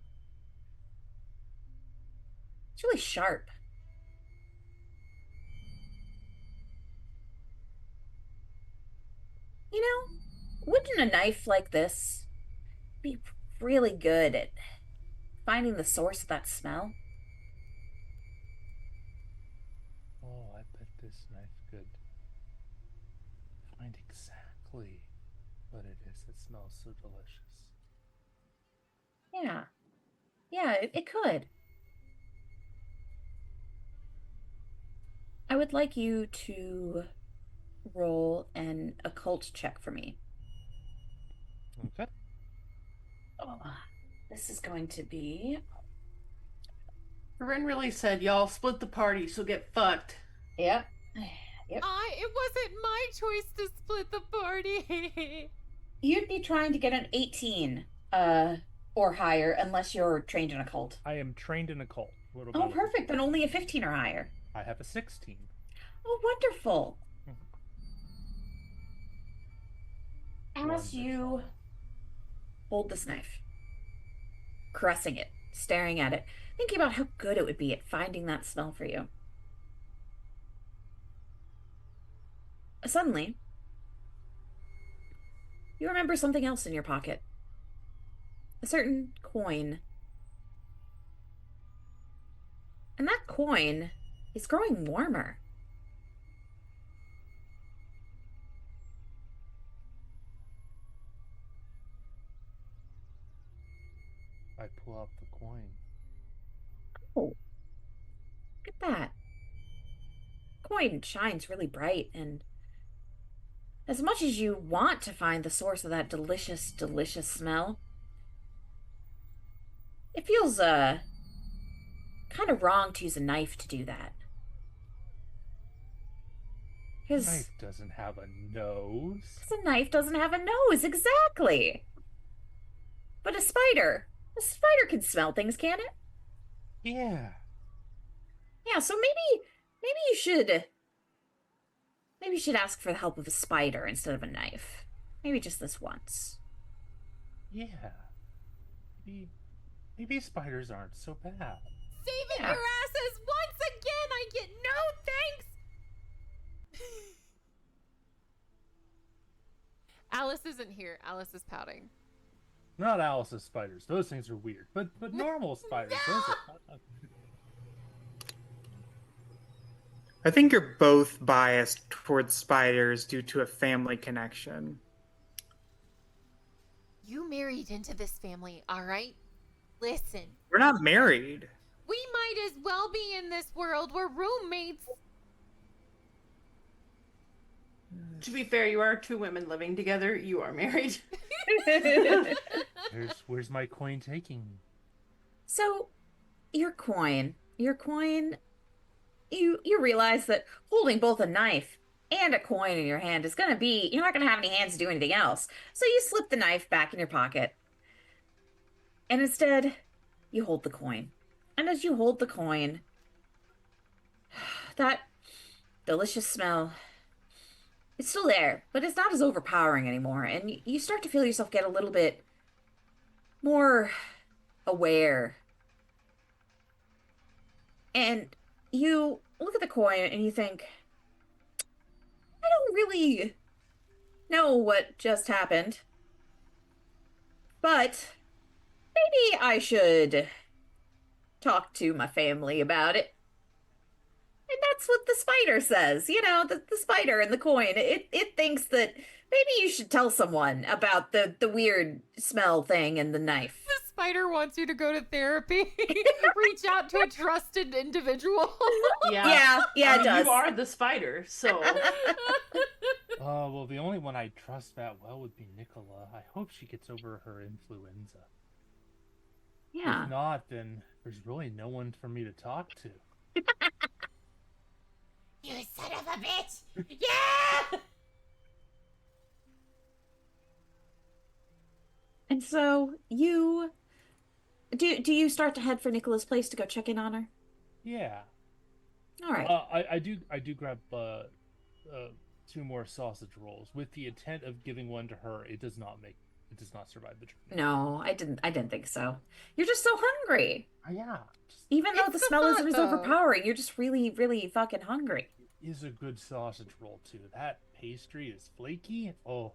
Speaker 2: It's really sharp. You know, wouldn't a knife like this be really good at finding the source of that smell?
Speaker 3: Oh, I bet this knife could find exactly what it is that smells so delicious.
Speaker 2: Yeah. Yeah, it could. I would like you to roll an occult check for me.
Speaker 3: Okay.
Speaker 2: Oh, this is going to be.
Speaker 4: Corinne really said, y'all split the party, so get fucked.
Speaker 2: Yep. Yep.
Speaker 1: It wasn't my choice to split the party.
Speaker 2: You'd be trying to get an 18 or higher unless you're trained in occult.
Speaker 3: I am trained in occult. What
Speaker 2: Oh,
Speaker 3: about
Speaker 2: perfect. Then only a 15 or higher.
Speaker 3: I have a 16.
Speaker 2: Oh, wonderful. As
Speaker 3: Wonderful.
Speaker 2: you hold this knife, caressing it, staring at it, thinking about how good it would be at finding that smell for you. Suddenly, you remember something else in your pocket. A certain coin. And that coin is growing warmer.
Speaker 3: I pull out the coin.
Speaker 2: Oh, look at that. Coin shines really bright, and as much as you want to find the source of that delicious, delicious smell, it feels, kind of wrong to use a knife to do that. Because
Speaker 3: Knife doesn't have a nose.
Speaker 2: a knife doesn't have a nose, exactly. But a spider can smell things, can't it?
Speaker 3: Yeah.
Speaker 2: Yeah, so maybe you should ask for the help of a spider instead of a knife. Maybe just this once.
Speaker 3: Yeah. Maybe spiders aren't so bad.
Speaker 1: Saving
Speaker 2: Yeah.
Speaker 1: your asses once again. I get no thanks. Alice isn't here. Alice is pouting.
Speaker 3: Not Alice's spiders. Those things are weird. But normal spiders. Those are...
Speaker 6: I think you're both biased towards spiders due to a family connection.
Speaker 1: You married into this family, all right? Listen,
Speaker 6: We're not married.
Speaker 1: we might as well be in this world. We're roommates.
Speaker 4: To be fair, you are two women living together. You are married.
Speaker 3: Where's my coin taking me?
Speaker 2: So, your coin, you realize that holding both a knife and a coin in your hand is going to be, you're not going to have any hands to do anything else. So you slip the knife back in your pocket. And instead, you hold the coin. And as you hold the coin, that delicious smell, it's still there, but it's not as overpowering anymore. And you start to feel yourself get a little bit more aware. And you look at the coin and you think, I don't really know what just happened, but maybe I should talk to my family about it. And that's what the spider says. You know, the spider and the coin. It thinks that maybe you should tell someone about the weird smell thing and the knife.
Speaker 1: The spider wants you to go to therapy. Reach out to a trusted individual.
Speaker 2: Yeah,
Speaker 4: I
Speaker 2: it
Speaker 4: mean,
Speaker 2: does.
Speaker 4: You are the spider, so
Speaker 3: Well, the only one I trust that well would be Nicola. I hope she gets over her influenza.
Speaker 2: Yeah.
Speaker 3: If not, then there's really no one for me to talk to.
Speaker 1: You son of a bitch! Yeah!
Speaker 2: And so you do you start to head for Nicola's place to go check in on her?
Speaker 3: Yeah.
Speaker 2: All right.
Speaker 3: I do grab 2 more sausage rolls with the intent of giving one to her. It does not survive the journey.
Speaker 2: No, I didn't think so. You're just so hungry.
Speaker 3: Yeah.
Speaker 2: Even though
Speaker 1: It's
Speaker 2: the
Speaker 1: the
Speaker 2: smell isn't
Speaker 1: thought,
Speaker 2: as
Speaker 1: though.
Speaker 2: overpowering, you're just really, really fucking hungry.
Speaker 3: It is a good sausage roll too. That pastry is flaky. Oh,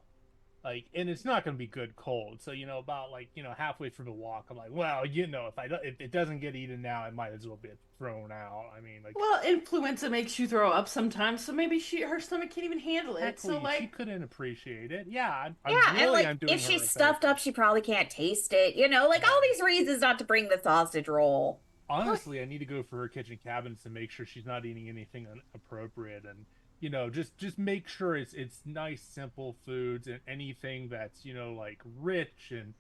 Speaker 3: Like, and it's not going to be good cold. So, you know, about like, you know, halfway through the walk, I'm like, well, you know, if it doesn't get eaten now, it might as well be thrown out. I mean, like,
Speaker 4: Well, influenza makes you throw up sometimes, so maybe her stomach can't even handle it.
Speaker 3: exactly,
Speaker 4: So
Speaker 3: she
Speaker 4: like,
Speaker 3: couldn't appreciate it. Yeah,
Speaker 2: Yeah, and like
Speaker 3: I'm doing
Speaker 2: if
Speaker 3: her
Speaker 2: she's
Speaker 3: a
Speaker 2: stuffed
Speaker 3: favor.
Speaker 2: up, she probably can't taste it. You know, like all these reasons not to bring the sausage roll.
Speaker 3: Honestly, I need to go for her kitchen cabinets and make sure she's not eating anything inappropriate, and you know, just make sure it's nice, simple foods and anything that's, you know, like rich and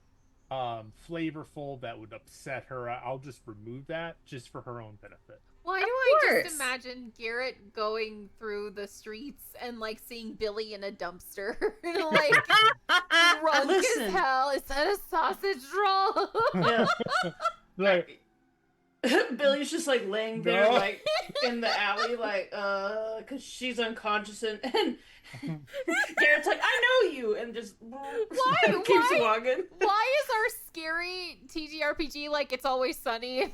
Speaker 3: flavorful that would upset her. I'll just remove that just for her own benefit.
Speaker 1: Why
Speaker 2: Of
Speaker 1: do I just
Speaker 2: course.
Speaker 1: imagine Garrett going through the streets and like seeing Billy in a dumpster, like drunk
Speaker 4: Listen.
Speaker 1: as hell? Is that a sausage roll?
Speaker 4: yeah,
Speaker 3: Like,
Speaker 4: Billy's just like laying there,
Speaker 3: No.
Speaker 4: like in the alley, like because she's unconscious, and Garrett's like, "I know you," and just keeps
Speaker 1: Why?
Speaker 4: walking.
Speaker 1: Why is our scary TTRPG like It's Always Sunny?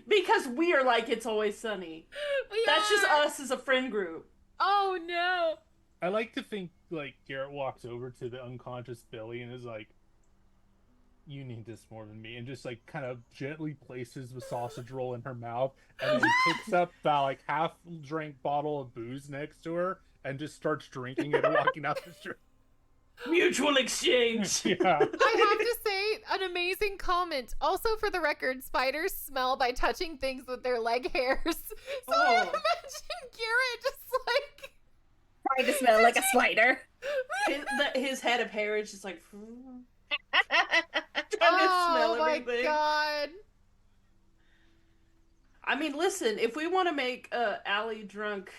Speaker 4: Because we are like It's Always Sunny.
Speaker 1: We
Speaker 4: That's just
Speaker 1: are.
Speaker 4: us as a friend group.
Speaker 1: Oh no.
Speaker 3: I like to think like Garrett walks over to the unconscious Billy and is like, "You need this more than me," and just like kind of gently places the sausage roll in her mouth, and then picks up that like half drink bottle of booze next to her and just starts drinking it and walking out the street.
Speaker 4: Mutual exchange.
Speaker 3: Yeah.
Speaker 1: I have to say, an amazing comment. Also, for the record, spiders smell by touching things with their leg hairs. So I
Speaker 4: Oh.
Speaker 1: imagine Garrett just like
Speaker 2: Trying to smell like a spider.
Speaker 4: His head of hair is just like trying to
Speaker 1: oh
Speaker 4: smell
Speaker 1: my
Speaker 4: everything.
Speaker 1: god.
Speaker 4: I mean, listen, if we want to make Allie drunk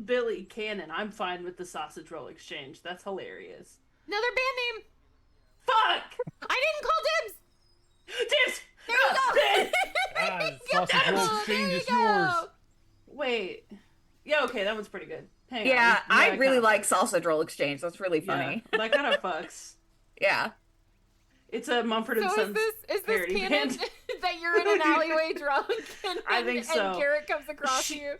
Speaker 4: Billy canon, I'm fine with the sausage roll exchange. That's hilarious.
Speaker 1: Another band name.
Speaker 4: Fuck!
Speaker 1: I didn't call dibs.
Speaker 4: Dibs!
Speaker 1: There you go.
Speaker 4: Dibs!
Speaker 3: Ah, sausage roll
Speaker 1: Oh,
Speaker 3: exchange
Speaker 1: there
Speaker 3: is
Speaker 1: you
Speaker 3: yours.
Speaker 1: go.
Speaker 4: Wait. Yeah, okay, that one's pretty good. Hang
Speaker 2: Yeah,
Speaker 4: on.
Speaker 2: I really
Speaker 4: kinda
Speaker 2: like
Speaker 4: fucks.
Speaker 2: sausage roll exchange. That's really funny.
Speaker 4: Yeah, that kind of fucks.
Speaker 2: Yeah.
Speaker 4: It's a Mumford and
Speaker 1: So
Speaker 4: Sons
Speaker 1: is this
Speaker 4: parody
Speaker 1: canon
Speaker 4: band.
Speaker 1: that you're in an alleyway drunk and,
Speaker 4: I think so.
Speaker 1: and Garrett comes across
Speaker 4: She-
Speaker 1: you?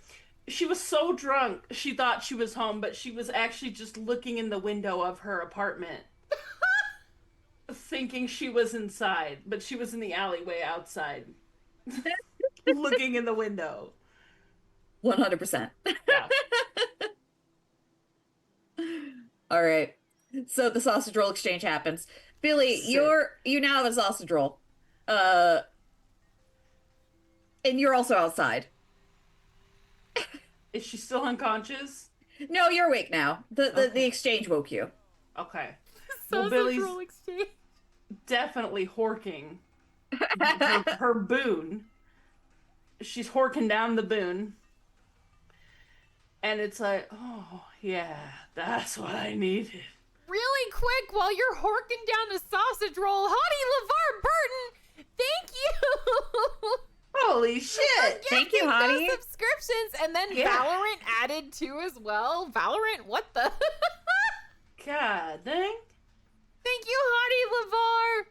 Speaker 4: She was so drunk, she thought she was home, but she was actually just looking in the window of her apartment. Thinking she was inside, but she was in the alleyway outside. Looking in the window.
Speaker 2: 100%.
Speaker 4: Yeah.
Speaker 2: All right. So the sausage roll exchange happens. Billy,
Speaker 4: Sick.
Speaker 2: you now have a sausage roll. And you're also outside.
Speaker 4: Is she still unconscious?
Speaker 2: No, you're awake now. The
Speaker 4: Okay.
Speaker 2: exchange woke you.
Speaker 4: Okay. Well,
Speaker 1: Sausage
Speaker 4: Billy's
Speaker 1: roll exchange.
Speaker 4: definitely horking her boon. She's horking down the boon. And it's like, oh, yeah, that's what I needed.
Speaker 1: Really quick, while you're horking down a sausage roll, Hottie LeVar Burton, thank you.
Speaker 4: Holy shit!
Speaker 2: Thank you,
Speaker 1: Gifting
Speaker 2: Hottie.
Speaker 1: those subscriptions, and then
Speaker 4: Yeah.
Speaker 1: Valorant added too as well. Valorant, what the?
Speaker 4: God dang.
Speaker 1: Thank you, Hottie LeVar.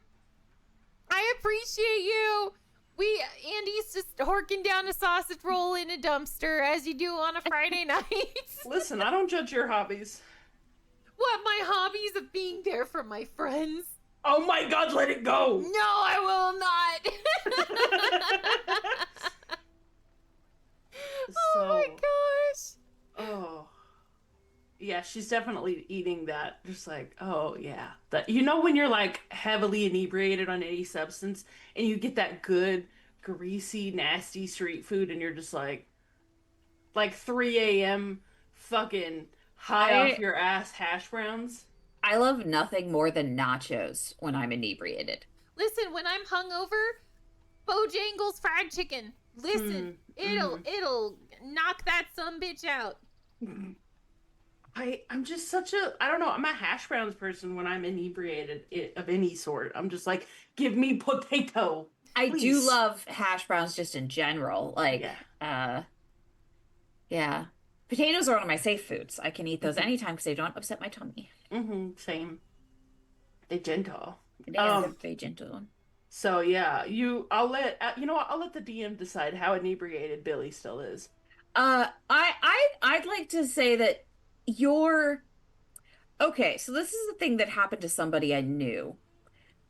Speaker 1: I appreciate you. Andy's just horking down a sausage roll in a dumpster as you do on a Friday night.
Speaker 4: Listen, I don't judge your hobbies.
Speaker 1: What, my hobbies of being there for my friends?
Speaker 4: Oh my god, let it go!
Speaker 1: No, I will not.
Speaker 4: So,
Speaker 1: Oh my gosh.
Speaker 4: oh. Yeah, she's definitely eating that. Just like, oh yeah. That, you know when you're like heavily inebriated on any substance and you get that good, greasy, nasty street food and you're just like 3 a.m. fucking high off your ass hash browns?
Speaker 2: I love nothing more than nachos when I'm inebriated.
Speaker 1: Listen, when I'm hungover, Bojangles fried chicken. Listen, it'll knock that sumbitch out.
Speaker 4: I'm just such a, I don't know, I'm a hash browns person when I'm inebriated of any sort. I'm just like, give me potato.
Speaker 2: I do
Speaker 4: Please.
Speaker 2: love hash browns just in general. Like, yeah. Potatoes are one of my safe foods. I can eat those anytime because they don't upset my tummy.
Speaker 4: Mm-hmm, same. They're gentle.
Speaker 2: They're very gentle.
Speaker 4: So yeah, I'll let the DM decide how inebriated Billy still is.
Speaker 2: I'd like to say that you're Okay, so this is the thing that happened to somebody I knew.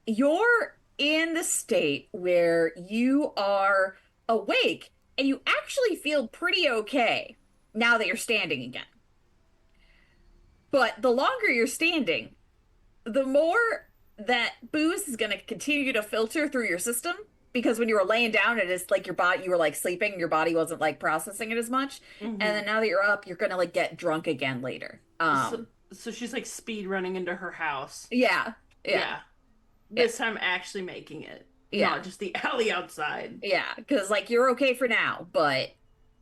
Speaker 2: You're in the state where you are awake and you actually feel pretty okay now that you're standing again. But the longer you're standing, the more that booze is going to continue to filter through your system because when you were laying down it is like your body you were like sleeping, your body wasn't like processing it as much, and then now that you're up you're going to like get drunk again later.
Speaker 4: So she's like speed running into her house.
Speaker 2: Yeah.
Speaker 4: Yeah. This time actually making it.
Speaker 2: Yeah.
Speaker 4: Not just the alley outside.
Speaker 2: Yeah, because like you're okay for now, but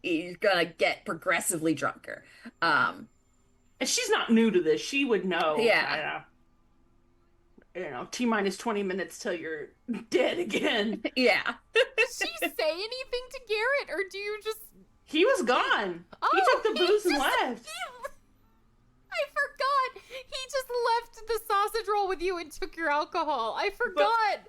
Speaker 2: you're gonna get progressively drunker.
Speaker 4: And she's not new to this. She would know.
Speaker 2: Yeah.
Speaker 4: T minus 20 minutes till you're dead again.
Speaker 2: Yeah.
Speaker 1: Does she say anything to Garrett, or do you just...
Speaker 4: He was gone. He took the booze and left.
Speaker 1: I forgot. He just left the sausage roll with you and took your alcohol. I forgot.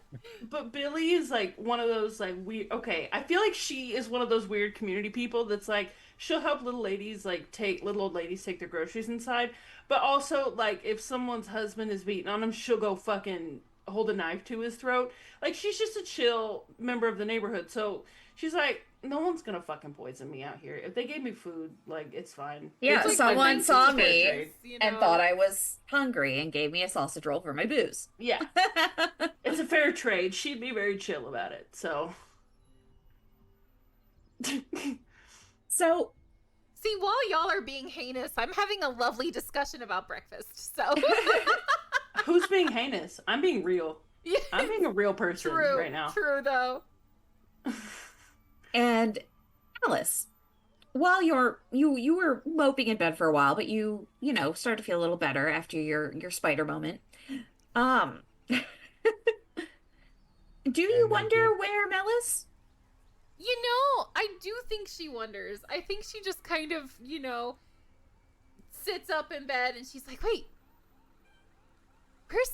Speaker 4: But Billy is like one of those like weird. Okay, I feel like she is one of those weird community people that's like she'll help little ladies like take little old ladies take their groceries inside. But also like if someone's husband is beating on him, she'll go fucking hold a knife to his throat. Like she's just a chill member of the neighborhood. So she's like, no one's gonna fucking poison me out here. If they gave me food, like it's fine.
Speaker 2: Yeah,
Speaker 4: It's like
Speaker 2: someone saw me
Speaker 4: trade.
Speaker 2: and thought I was hungry and gave me a sausage roll for my booze.
Speaker 4: Yeah, it's a fair trade. She'd be very chill about it. So,
Speaker 2: So,
Speaker 1: see, while y'all are being heinous, I'm having a lovely discussion about breakfast. So,
Speaker 4: who's being heinous? I'm being real.
Speaker 1: yeah,
Speaker 4: I'm being a real person
Speaker 1: true,
Speaker 4: right now.
Speaker 1: True though.
Speaker 2: and Alice, while you were moping in bed for a while, but you started to feel a little better after your spider moment. Do you
Speaker 5: And
Speaker 2: wonder where Mel is?
Speaker 1: I do think she wonders. I think she just kind of, sits up in bed and she's like, wait, where's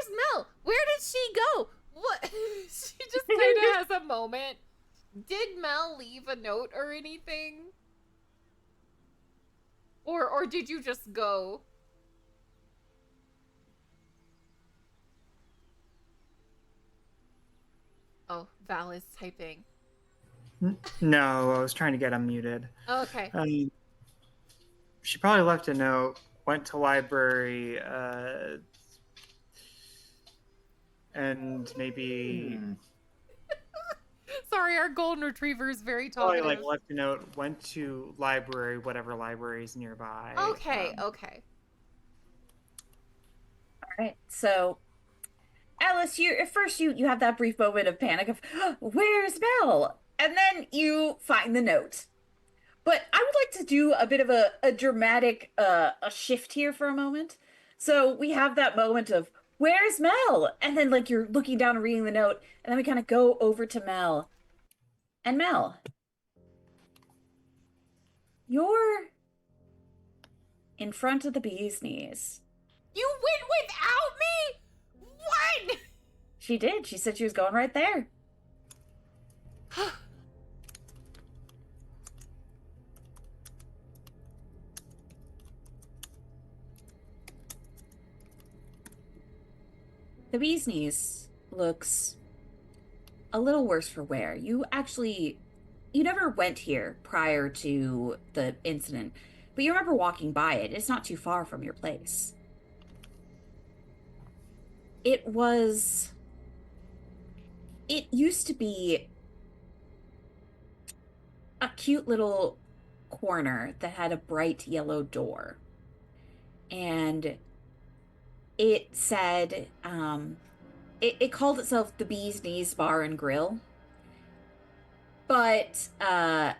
Speaker 1: Mel? Where did she go? What? She just kind of has a moment. Did Mel leave a note or anything? Or did you just go? Oh, Val is typing.
Speaker 6: No, I was trying to get unmuted.
Speaker 1: Okay.
Speaker 6: She probably left a note, went to library, and maybe
Speaker 1: Sorry, our golden retriever is very
Speaker 6: probably
Speaker 1: talkative.
Speaker 6: left a note, went to library, whatever library is nearby.
Speaker 1: Okay, okay.
Speaker 2: All right. So, Alice, at first you have that brief moment of panic of where's Mel? And then you find the note. But I would like to do a bit of a dramatic a shift here for a moment. So we have that moment of where's Mel? And then like you're looking down and reading the note, and then we kind of go over to Mel. And Mel, you're in front of the bee's knees.
Speaker 1: You went without me? What?
Speaker 2: She did. She said she was going right there. The bee's knees looks a little worse for wear. You never went here prior to the incident, but you remember walking by it. It's not too far from your place. It used to be a cute little corner that had a bright yellow door. And it said, it called itself the Bee's Knees Bar and Grill. But, the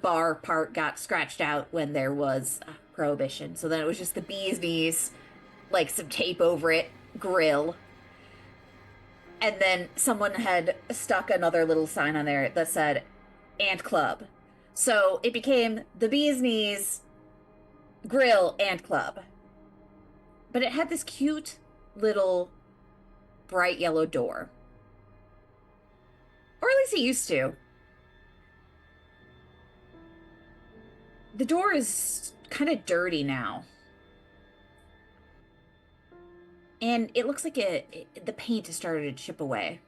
Speaker 2: bar part got scratched out when there was prohibition. So then it was just the Bee's Knees, like some tape over it, grill. And then someone had stuck another little sign on there that said Ant Club. So it became the Bee's Knees Grill and Club. But it had this cute little bright yellow door. Or at least it used to. The door is kind of dirty now. And it looks like the paint has started to chip away.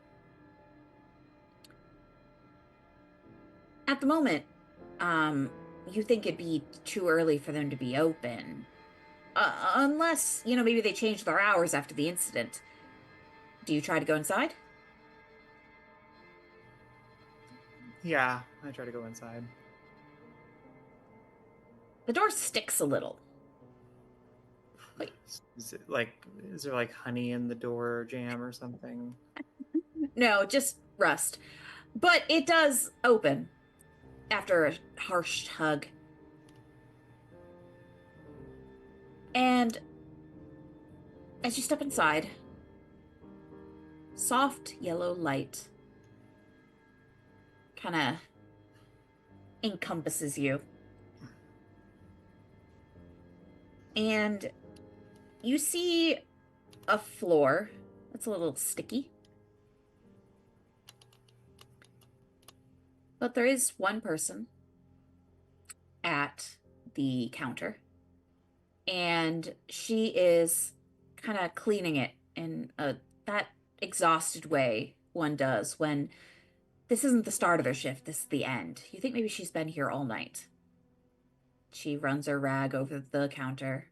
Speaker 2: At the moment, you think it'd be too early for them to be open. Unless, maybe they changed their hours after the incident. Do you try to go inside?
Speaker 6: Yeah, I try to go inside.
Speaker 2: The door sticks a little. Wait.
Speaker 6: Is there like honey in the door jam or something?
Speaker 2: No, just rust. But it does open after a harsh tug. And as you step inside, soft yellow light kind of encompasses you. And you see a floor that's a little sticky. But there is one person at the counter. And she is kind of cleaning it in that exhausted way one does when this isn't the start of their shift, this is the end. You think maybe she's been here all night. She runs her rag over the counter.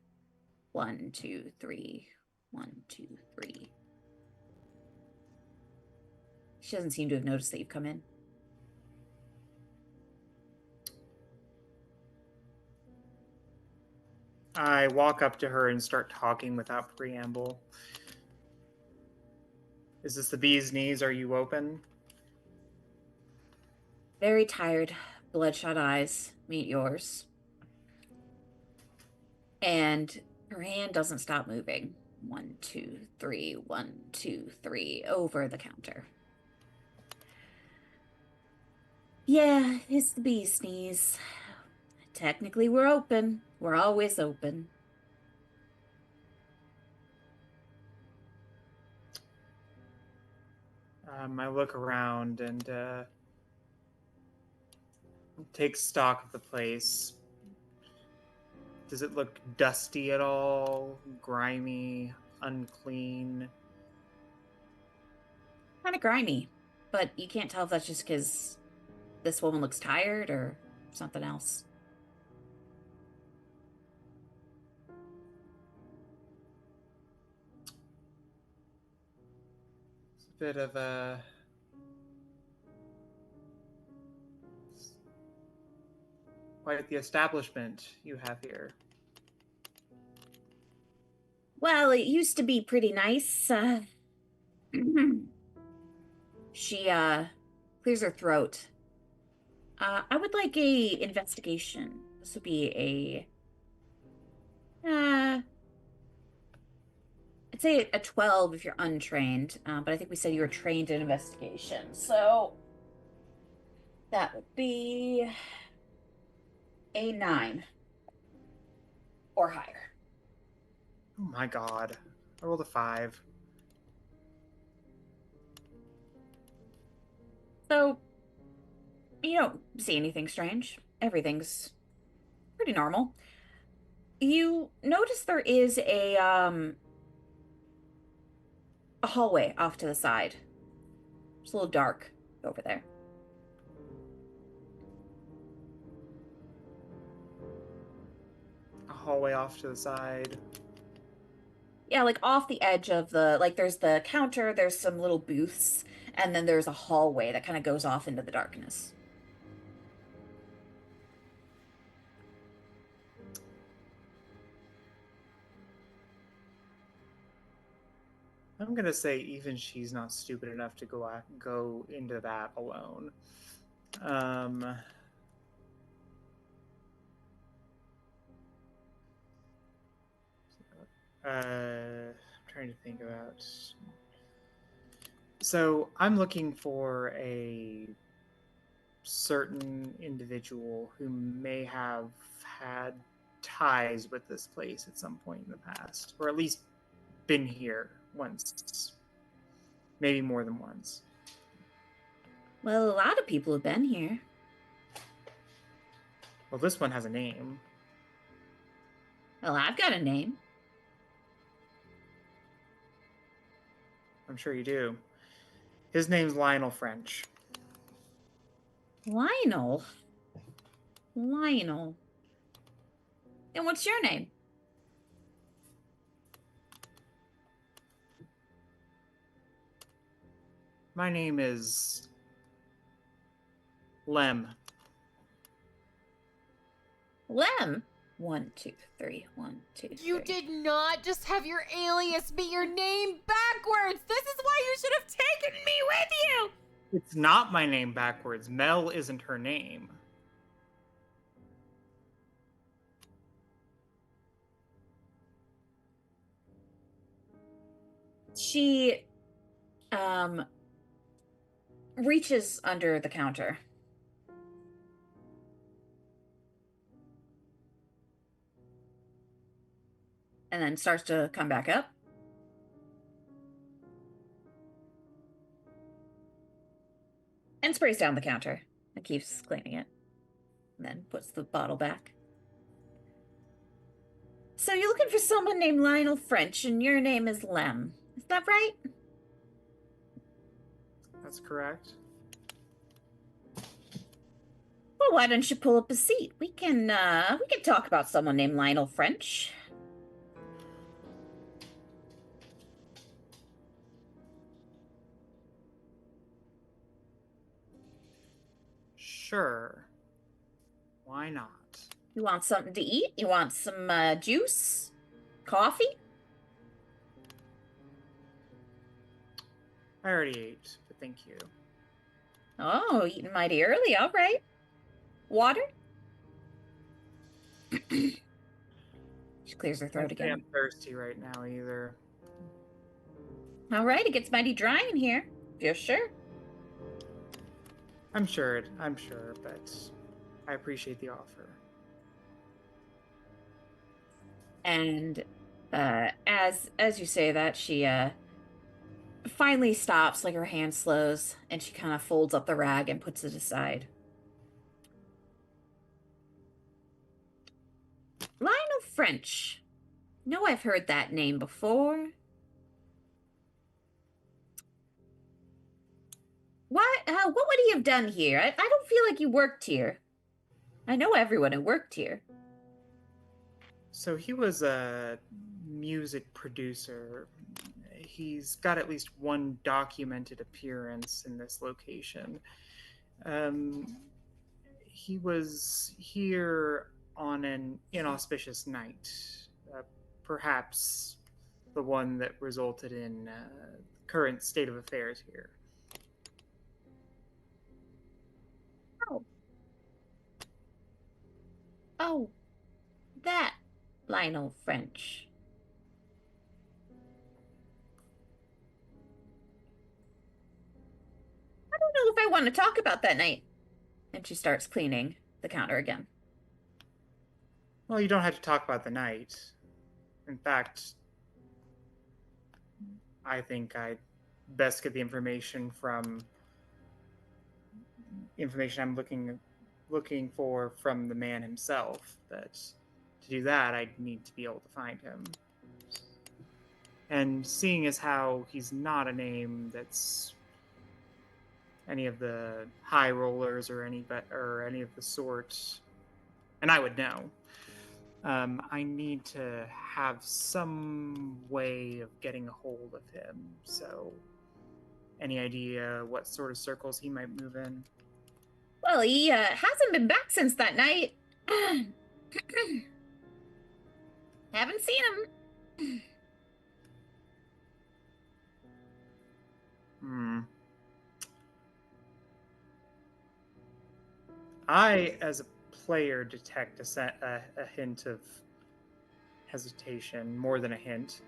Speaker 2: 1, 2, 3. 1, 2, 3. She doesn't seem to have noticed that you've come in.
Speaker 6: I walk up to her and start talking without preamble. Is this the bee's knees? Are you open?
Speaker 2: Very tired, bloodshot eyes meet yours. And her hand doesn't stop moving. 1, 2, 3, 1, 2, 3, over the counter. Yeah, it's the bee's knees. Technically, we're open. We're always open.
Speaker 6: I look around and take stock of the place. Does it look dusty at all? Grimy? Unclean?
Speaker 2: Kind of grimy, but you can't tell if that's just because this woman looks tired or something else.
Speaker 6: It's a bit of a... quite the establishment you have here.
Speaker 2: Well, it used to be pretty nice. She clears her throat. I would like a investigation. This would be I'd say a 12 if you're untrained, but I think we said you were trained in investigation, so that would be a 9 or higher.
Speaker 6: Oh my god. I rolled a 5.
Speaker 2: So, you don't see anything strange. Everything's pretty normal. You notice there is a hallway off to the side. It's a little dark over there.
Speaker 6: A hallway off to the side.
Speaker 2: Yeah, like off the edge of there's the counter, there's some little booths, and then there's a hallway that kind of goes off into the darkness.
Speaker 6: I'm gonna say even she's not stupid enough to go into that alone. I'm trying to think about. So I'm looking for a certain individual who may have had ties with this place at some point in the past, or at least been here once, maybe more than once.
Speaker 2: Well, a lot of people have been here.
Speaker 6: Well, this one has a name.
Speaker 2: Well, I've got a name.
Speaker 6: I'm sure you do. His name's Lionel French.
Speaker 2: Lionel. Lionel. And what's your name?
Speaker 6: My name is Lem.
Speaker 2: Lem. 1, 2, 3. 1, 2, 3.
Speaker 1: You did not just have your alias be your name backwards. This is why you should have taken me with you.
Speaker 6: It's not my name backwards. Mel isn't her name.
Speaker 2: She reaches under the counter. And then starts to come back up. And sprays down the counter and keeps cleaning it. And then puts the bottle back. So you're looking for someone named Lionel French, and your name is Lem. Is that right?
Speaker 6: That's correct.
Speaker 2: Well, why don't you pull up a seat? We can talk about someone named Lionel French.
Speaker 6: Sure. Why not?
Speaker 2: You want something to eat? You want some juice? Coffee?
Speaker 6: I already ate, but thank you.
Speaker 2: Oh, eating mighty early. All right. Water? She clears her throat
Speaker 6: I'm
Speaker 2: again.
Speaker 6: thirsty right now either.
Speaker 2: All right, it gets mighty dry in here. You're sure?
Speaker 6: I'm sure, but I appreciate the offer.
Speaker 2: And as you say that, she finally stops, like her hand slows, and she kind of folds up the rag and puts it aside. Lionel French. No, I've heard that name before. What would he have done here? I don't feel like you worked here. I know everyone who worked here.
Speaker 6: So he was a music producer. He's got at least one documented appearance in this location. He was here on an inauspicious night, perhaps the one that resulted in current state of affairs here.
Speaker 2: Oh, that Lionel French. I don't know if I want to talk about that night. And she starts cleaning the counter again.
Speaker 6: Well, you don't have to talk about the night. In fact, I think I best get the information from I'm looking for from the man himself. That to do that, I need to be able to find him. And seeing as how he's not a name that's any of the high rollers or any of the sorts, and I would know. I need to have some way of getting a hold of him. So, any idea what sort of circles he might move in?
Speaker 2: Well, he hasn't been back since that night. Haven't seen him.
Speaker 6: I, as a player, detect a hint of hesitation, more than a hint.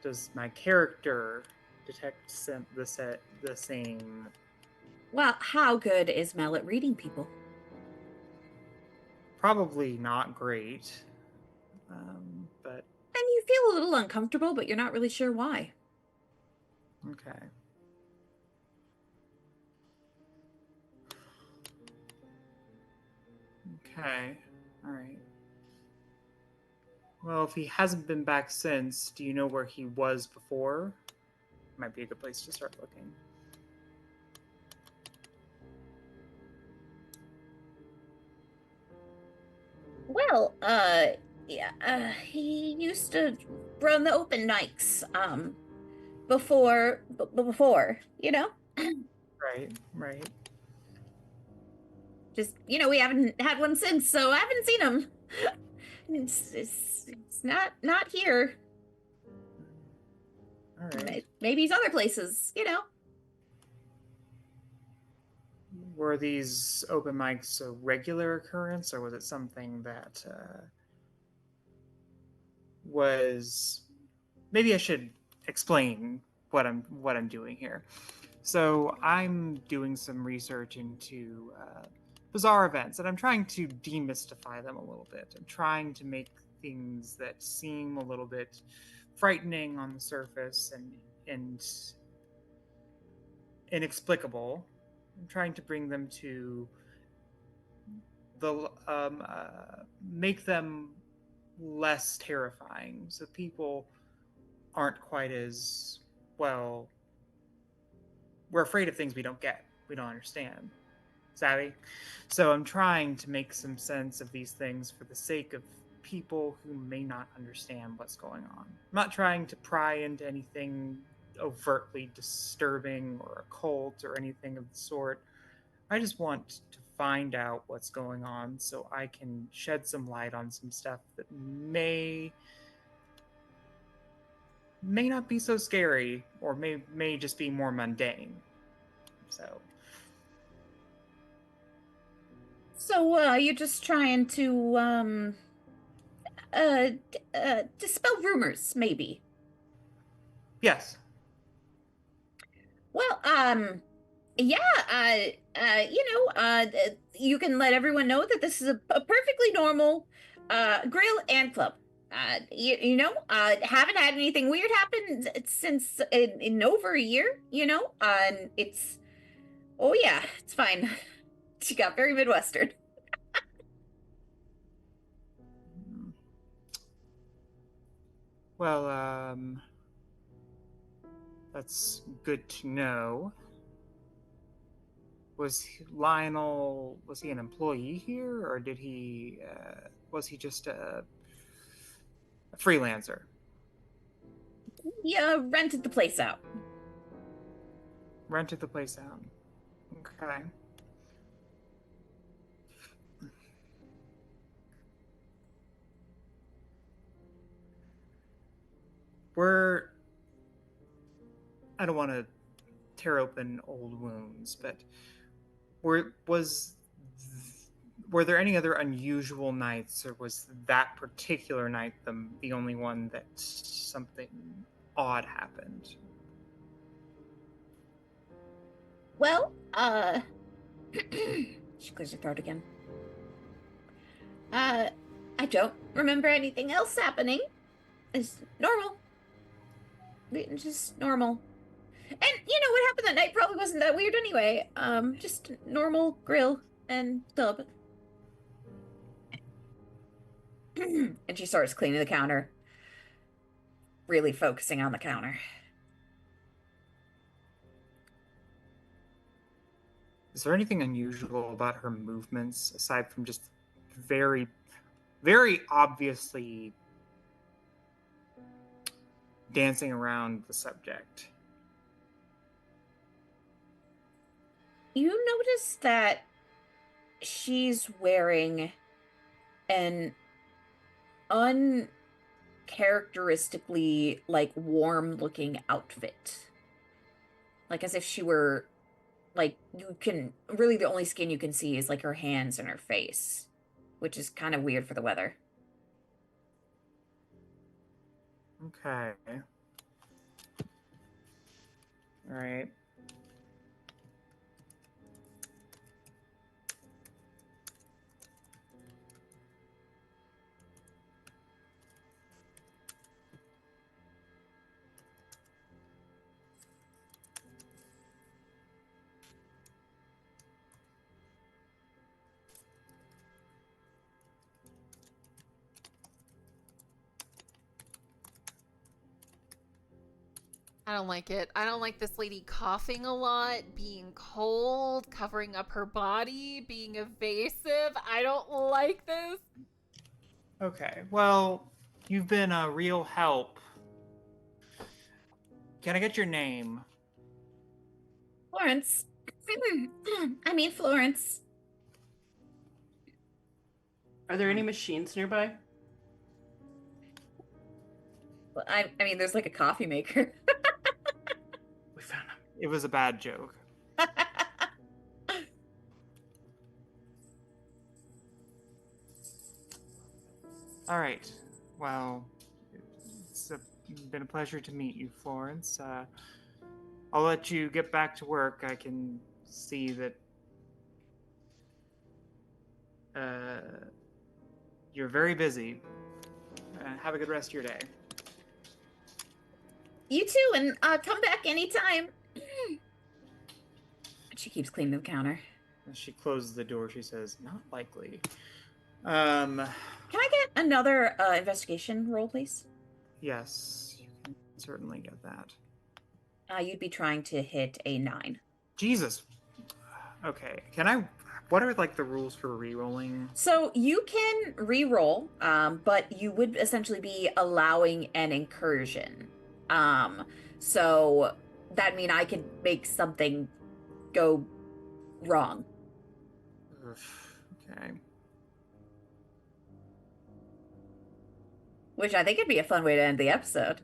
Speaker 6: Does my character detect the same?
Speaker 2: Well, how good is Mel at reading people?
Speaker 6: Probably not great, but...
Speaker 2: And you feel a little uncomfortable, but you're not really sure why.
Speaker 6: Okay. Okay. All right. Well, if he hasn't been back since, do you know where he was before? Might be a good place to start looking.
Speaker 2: Well, yeah, he used to run the open mics, before, you know?
Speaker 6: Right, right.
Speaker 2: Just, we haven't had one since, so I haven't seen him. It's not here.
Speaker 6: All right.
Speaker 2: Maybe he's other places,
Speaker 6: Were these open mics a regular occurrence, or was it something that was? Maybe I should explain what I'm doing here. So I'm doing some research into bizarre events, and I'm trying to demystify them a little bit. I'm trying to make things that seem a little bit frightening on the surface and inexplicable. I'm trying to bring them to the make them less terrifying, so people aren't quite as well. We're afraid of things we don't get, we don't understand. Savvy? So I'm trying to make some sense of these things for the sake of people who may not understand what's going on. I'm not trying to pry into anything overtly disturbing or occult or anything of the sort. I just want to find out what's going on so I can shed some light on some stuff that may not be so scary, or may just be more mundane. So
Speaker 2: you're just trying to dispel rumors, maybe.
Speaker 6: yes.
Speaker 2: Well, yeah, you can let everyone know that this is a perfectly normal grill and club. Haven't had anything weird happen since in over a year, and oh yeah, it's fine. She got very Midwestern.
Speaker 6: Well, that's good to know. Lionel, was he an employee here, or was he just a freelancer?
Speaker 2: Yeah, rented the place out.
Speaker 6: Rented the place out. Okay. I don't want to tear open old wounds, but were there any other unusual nights, or was that particular night the only one that something odd happened?
Speaker 2: Well, she clears her throat again. I don't remember anything else happening. It's normal. Just normal. And what happened that night probably wasn't that weird anyway. Just normal grill and sub. And she starts cleaning the counter. Really focusing on the counter.
Speaker 6: Is there anything unusual about her movements aside from just very, very obviously dancing around the subject?
Speaker 2: You notice that she's wearing an uncharacteristically warm looking outfit. Like as if she were you can really, the only skin you can see is her hands and her face, which is kind of weird for the weather.
Speaker 6: Okay. All right.
Speaker 1: I don't like it. I don't like this lady coughing a lot, being cold, covering up her body, being evasive. I don't like this.
Speaker 6: Okay, well, you've been a real help. Can I get your name?
Speaker 2: Florence. Florence.
Speaker 4: Are there any machines nearby?
Speaker 2: Well, I mean, there's like a coffee maker.
Speaker 4: We found him.
Speaker 6: It was a bad joke. All right. Well, been a pleasure to meet you, Florence. I'll let you get back to work. I can see that you're very busy. Have a good rest of your day.
Speaker 2: You too, and come back anytime. She keeps cleaning the counter.
Speaker 6: As she closes the door, she says, "Not likely."
Speaker 2: Can I get another investigation roll, please?
Speaker 6: Yes, you can certainly get that.
Speaker 2: You'd be trying to hit a 9.
Speaker 6: Jesus. Okay, can I? What are like the rules for re-rolling?
Speaker 2: So you can re-roll, but you would essentially be allowing an incursion. So that mean I could make something go wrong.
Speaker 6: Okay.
Speaker 2: Which I think would be a fun way to end the episode.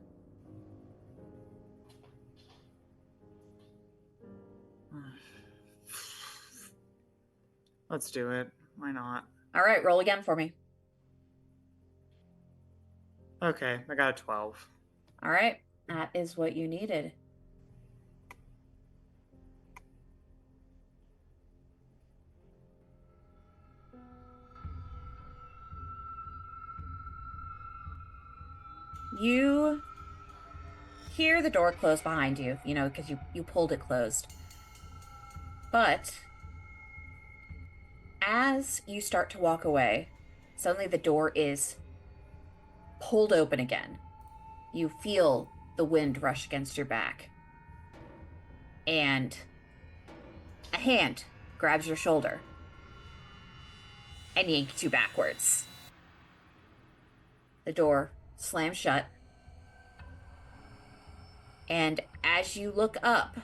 Speaker 6: Let's do it. Why not?
Speaker 2: All right, roll again for me.
Speaker 6: Okay, I got a 12.
Speaker 2: All right, that is what you needed. You hear the door close behind you, because you pulled it closed. But as you start to walk away, suddenly the door is pulled open again. You feel the wind rush against your back. And a hand grabs your shoulder and yanks you backwards. The door slams shut. And as you look up,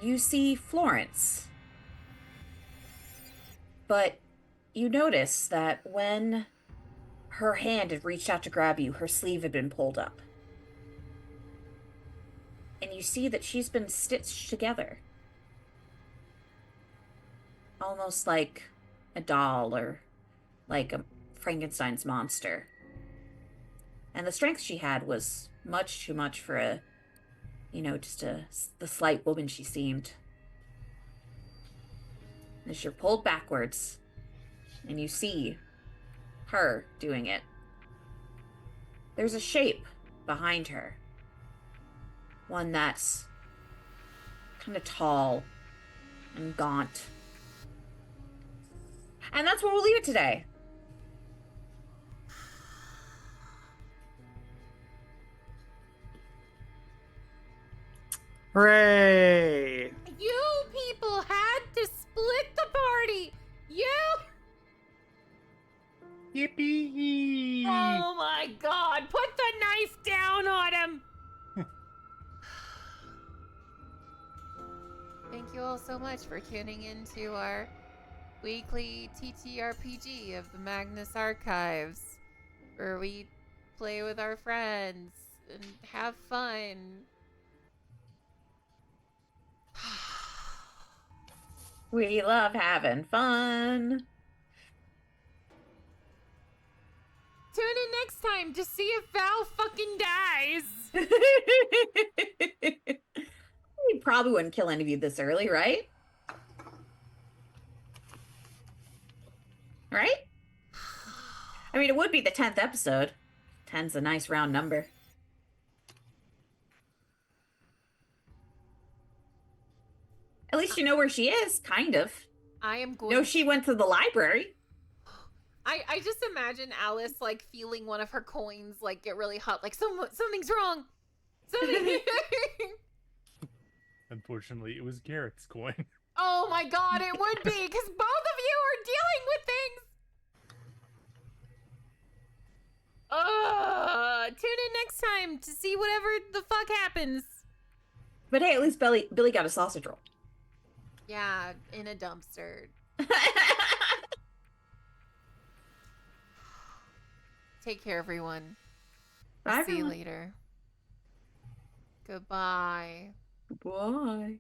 Speaker 2: you see Florence. But you notice that when her hand had reached out to grab you, her sleeve had been pulled up. And you see that she's been stitched together. Almost like a doll or like a Frankenstein's monster. And the strength she had was much too much for the slight woman she seemed. As you're pulled backwards, and you see her doing it, there's a shape behind her. One that's kind of tall and gaunt. And that's where we'll leave it today.
Speaker 6: Hooray!
Speaker 1: You people had to split the party. You.
Speaker 3: Yippee!
Speaker 1: Oh my God! Put the knife down on him. Thank you all so much for tuning in to our weekly TTRPG of the Magnus Archives, where we play with our friends and have fun.
Speaker 2: We love having fun.
Speaker 1: Tune in next time to see if Val fucking dies.
Speaker 2: We probably wouldn't kill any of you this early, right? Right? I mean, it would be the 10th episode. 10's a nice round number. At least you know where she is, kind of.
Speaker 1: I am going.
Speaker 2: No, she went to the library.
Speaker 1: I just imagine Alice like feeling one of her coins like get really hot, like something's wrong. Something.
Speaker 3: Unfortunately, it was Garrett's coin.
Speaker 1: Oh my god, it would be because both of you are dealing with things. Tune in next time to see whatever the fuck happens.
Speaker 2: But hey, at least Billy got a sausage roll.
Speaker 1: Yeah, in a dumpster. Take care, everyone.
Speaker 2: Bye,
Speaker 1: See you
Speaker 2: everyone.
Speaker 1: later. Goodbye.
Speaker 2: Bye.